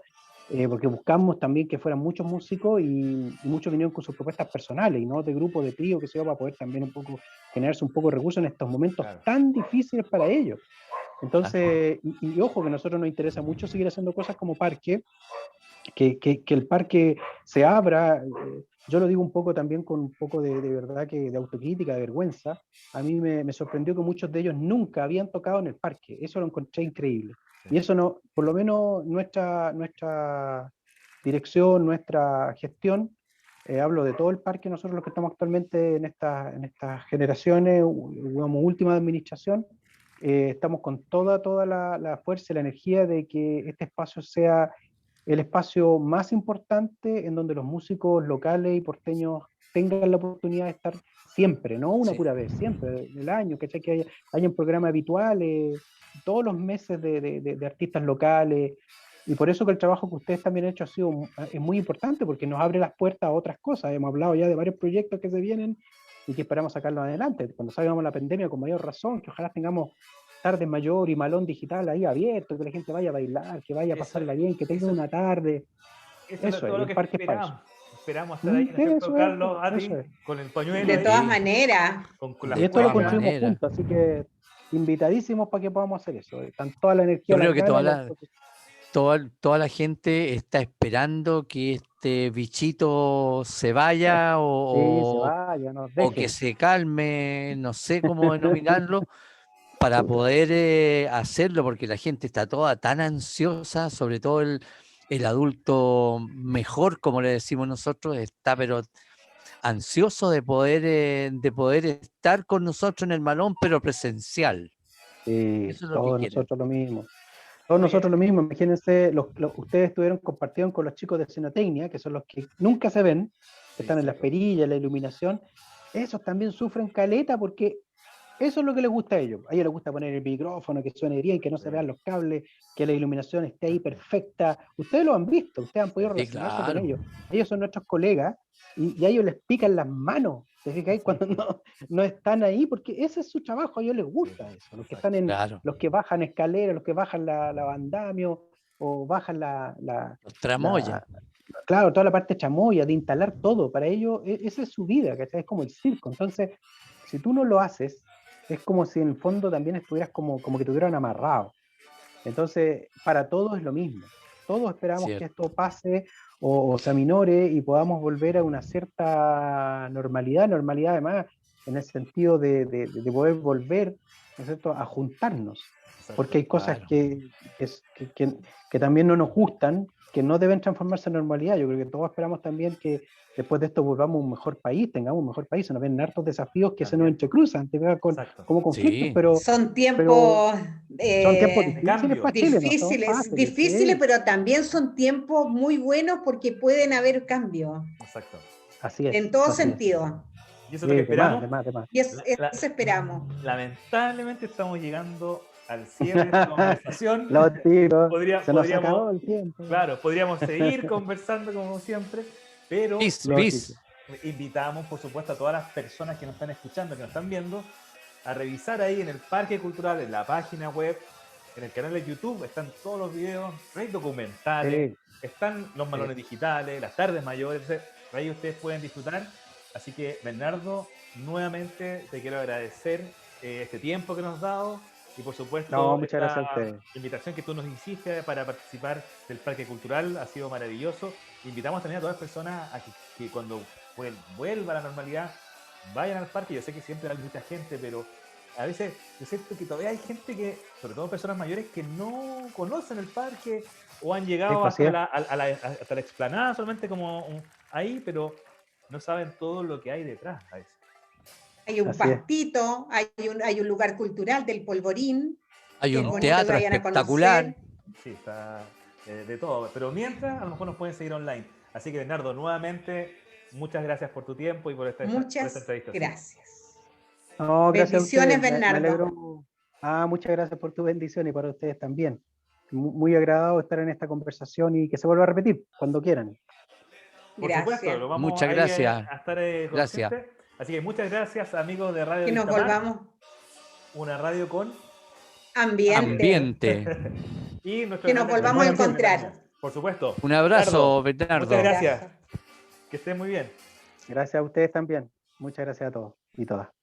[SPEAKER 5] porque buscamos también que fueran muchos músicos y muchos vinieron con sus propuestas personales y no de grupo, de trío, que se va a poder también un poco generarse un poco de recursos en estos momentos tan difíciles para ellos. Entonces, y ojo, que a nosotros nos interesa mucho seguir haciendo cosas como parque, que el parque se abra. Yo lo digo un poco también con un poco de verdad, que de autocrítica, de vergüenza. A mí me sorprendió que muchos de ellos nunca habían tocado en el parque. Eso lo encontré increíble. Y eso no, por lo menos nuestra dirección, nuestra gestión, hablo de todo el parque, nosotros los que estamos actualmente en estas generaciones, digamos, última administración, estamos con toda la fuerza y la energía de que este espacio sea el espacio más importante en donde los músicos locales y porteños tengan la oportunidad de estar siempre, no una pura vez, siempre, en el año, que haya un programa habitual, todos los meses de artistas locales, y por eso que el trabajo que ustedes también han hecho es muy importante, porque nos abre las puertas a otras cosas. Hemos hablado ya de varios proyectos que se vienen y que esperamos sacarlos adelante. Cuando salgamos la pandemia, con mayor razón, que ojalá tengamos Tardes Mayor y Malón Digital ahí abierto, que la gente vaya a bailar, que vaya a pasarla bien, que tenga una tarde.
[SPEAKER 2] Eso es todo lo que
[SPEAKER 5] parque
[SPEAKER 2] esperamos estar ahí, ¿no es cierto, Carlos? A ti, con el pañuelo.
[SPEAKER 3] De todas maneras.
[SPEAKER 5] Y esto lo construimos juntos, así que invitadísimos para que podamos hacer eso. Están toda la energía.
[SPEAKER 1] Yo creo que toda la gente está esperando que este bichito se vaya o que se calme, no sé cómo denominarlo, para poder hacerlo, porque la gente está toda tan ansiosa, sobre todo el adulto mejor, como le decimos nosotros, está pero ansioso de poder estar con nosotros en el Malón, pero presencial.
[SPEAKER 5] Sí,
[SPEAKER 1] Eso es lo que
[SPEAKER 5] todos
[SPEAKER 1] quieren.
[SPEAKER 5] nosotros lo mismo. Todos nosotros lo mismo. Imagínense, ustedes compartieron con los chicos de Cenotecnia, que son los que nunca se ven, que están en las perillas, la iluminación. Esos también sufren caleta porque eso es lo que les gusta a ellos. A ellos les gusta poner el micrófono, que suene bien, que no se vean los cables, que la iluminación esté ahí perfecta. Ustedes lo han visto, ustedes han podido
[SPEAKER 1] Sí,
[SPEAKER 5] relacionarse
[SPEAKER 1] claro.
[SPEAKER 5] con ellos. Ellos son nuestros colegas y a ellos les pican las manos. ¿Te fijáis? Cuando no están ahí, porque ese es su trabajo, a ellos les gusta eso. Los que están
[SPEAKER 1] Claro.
[SPEAKER 5] los que bajan escaleras, los que bajan la andamio o bajan
[SPEAKER 1] Los tramoya.
[SPEAKER 5] claro, toda la parte chamoya, de instalar todo, para ellos esa es su vida, ¿cachai? Es como el circo. Entonces, si tú no lo haces, es como si en el fondo también estuvieras como que te hubieran amarrado. Entonces, para todos es lo mismo. Todos esperamos que esto pase o se aminore y podamos volver a una cierta normalidad además, en el sentido de poder volver, ¿no es cierto?, a juntarnos. Porque hay cosas que también no nos gustan, que no deben transformarse en normalidad. Yo creo que todos esperamos también que después de esto volvamos a un mejor país, tengamos un mejor país. Se nos ven hartos desafíos que se nos entrecruzan, como conflictos, pero
[SPEAKER 3] son tiempos
[SPEAKER 5] difíciles para Chile, no son fáciles.
[SPEAKER 3] Difíciles, pero también son tiempos muy buenos porque pueden haber cambios.
[SPEAKER 2] Exacto.
[SPEAKER 5] Así es.
[SPEAKER 3] En todo sentido.
[SPEAKER 2] Y eso es lo que esperamos.
[SPEAKER 3] Y eso esperamos.
[SPEAKER 2] Lamentablemente estamos llegando al cierre de esta conversación.
[SPEAKER 5] Los tiros,
[SPEAKER 2] se nos
[SPEAKER 5] acabó el tiempo.
[SPEAKER 2] Claro, podríamos seguir conversando como siempre, pero invitamos, por supuesto, a todas las personas que nos están escuchando, que nos están viendo, a revisar ahí en el Parque Cultural, en la página web, en el canal de YouTube, están todos los videos, hay documentales, están los malones digitales, las tardes mayores, ahí ustedes pueden disfrutar. Así que, Bernardo, nuevamente te quiero agradecer este tiempo que nos has dado y, por supuesto,
[SPEAKER 5] muchas gracias a ustedes.
[SPEAKER 2] Invitación que tú nos hiciste para participar del Parque Cultural ha sido maravilloso. Invitamos también a todas las personas a que cuando vuelva a la normalidad vayan al parque. Yo sé que siempre hay mucha gente, pero a veces yo siento que todavía hay gente que, sobre todo personas mayores, que no conocen el parque o han llegado hasta la explanada solamente como ahí, pero no saben todo lo que hay detrás a veces.
[SPEAKER 3] Hay un pastito, hay un lugar cultural del Polvorín.
[SPEAKER 1] Hay un teatro espectacular.
[SPEAKER 2] Sí, está de todo. Pero mientras, a lo mejor nos pueden seguir online. Así que, Bernardo, nuevamente, muchas gracias por tu tiempo y por esta entrevista.
[SPEAKER 3] Gracias.
[SPEAKER 5] No, gracias
[SPEAKER 3] bendiciones,
[SPEAKER 5] a ustedes.
[SPEAKER 3] Bernardo.
[SPEAKER 5] Muchas gracias por tu bendición y para ustedes también. Muy agradado estar en esta conversación y que se vuelva a repetir cuando quieran.
[SPEAKER 2] Por supuesto, lo vamos
[SPEAKER 1] muchas gracias.
[SPEAKER 2] A estar
[SPEAKER 1] gracias.
[SPEAKER 2] Así que muchas gracias, amigos de Radio
[SPEAKER 3] Que nos volvamos.
[SPEAKER 2] Una radio con
[SPEAKER 1] ambiente.
[SPEAKER 2] Y
[SPEAKER 3] que nos volvamos a encontrar.
[SPEAKER 2] Por supuesto.
[SPEAKER 1] Un abrazo, Bernardo.
[SPEAKER 2] Muchas gracias. Que estén muy bien.
[SPEAKER 5] Gracias a ustedes también. Muchas gracias a todos y todas.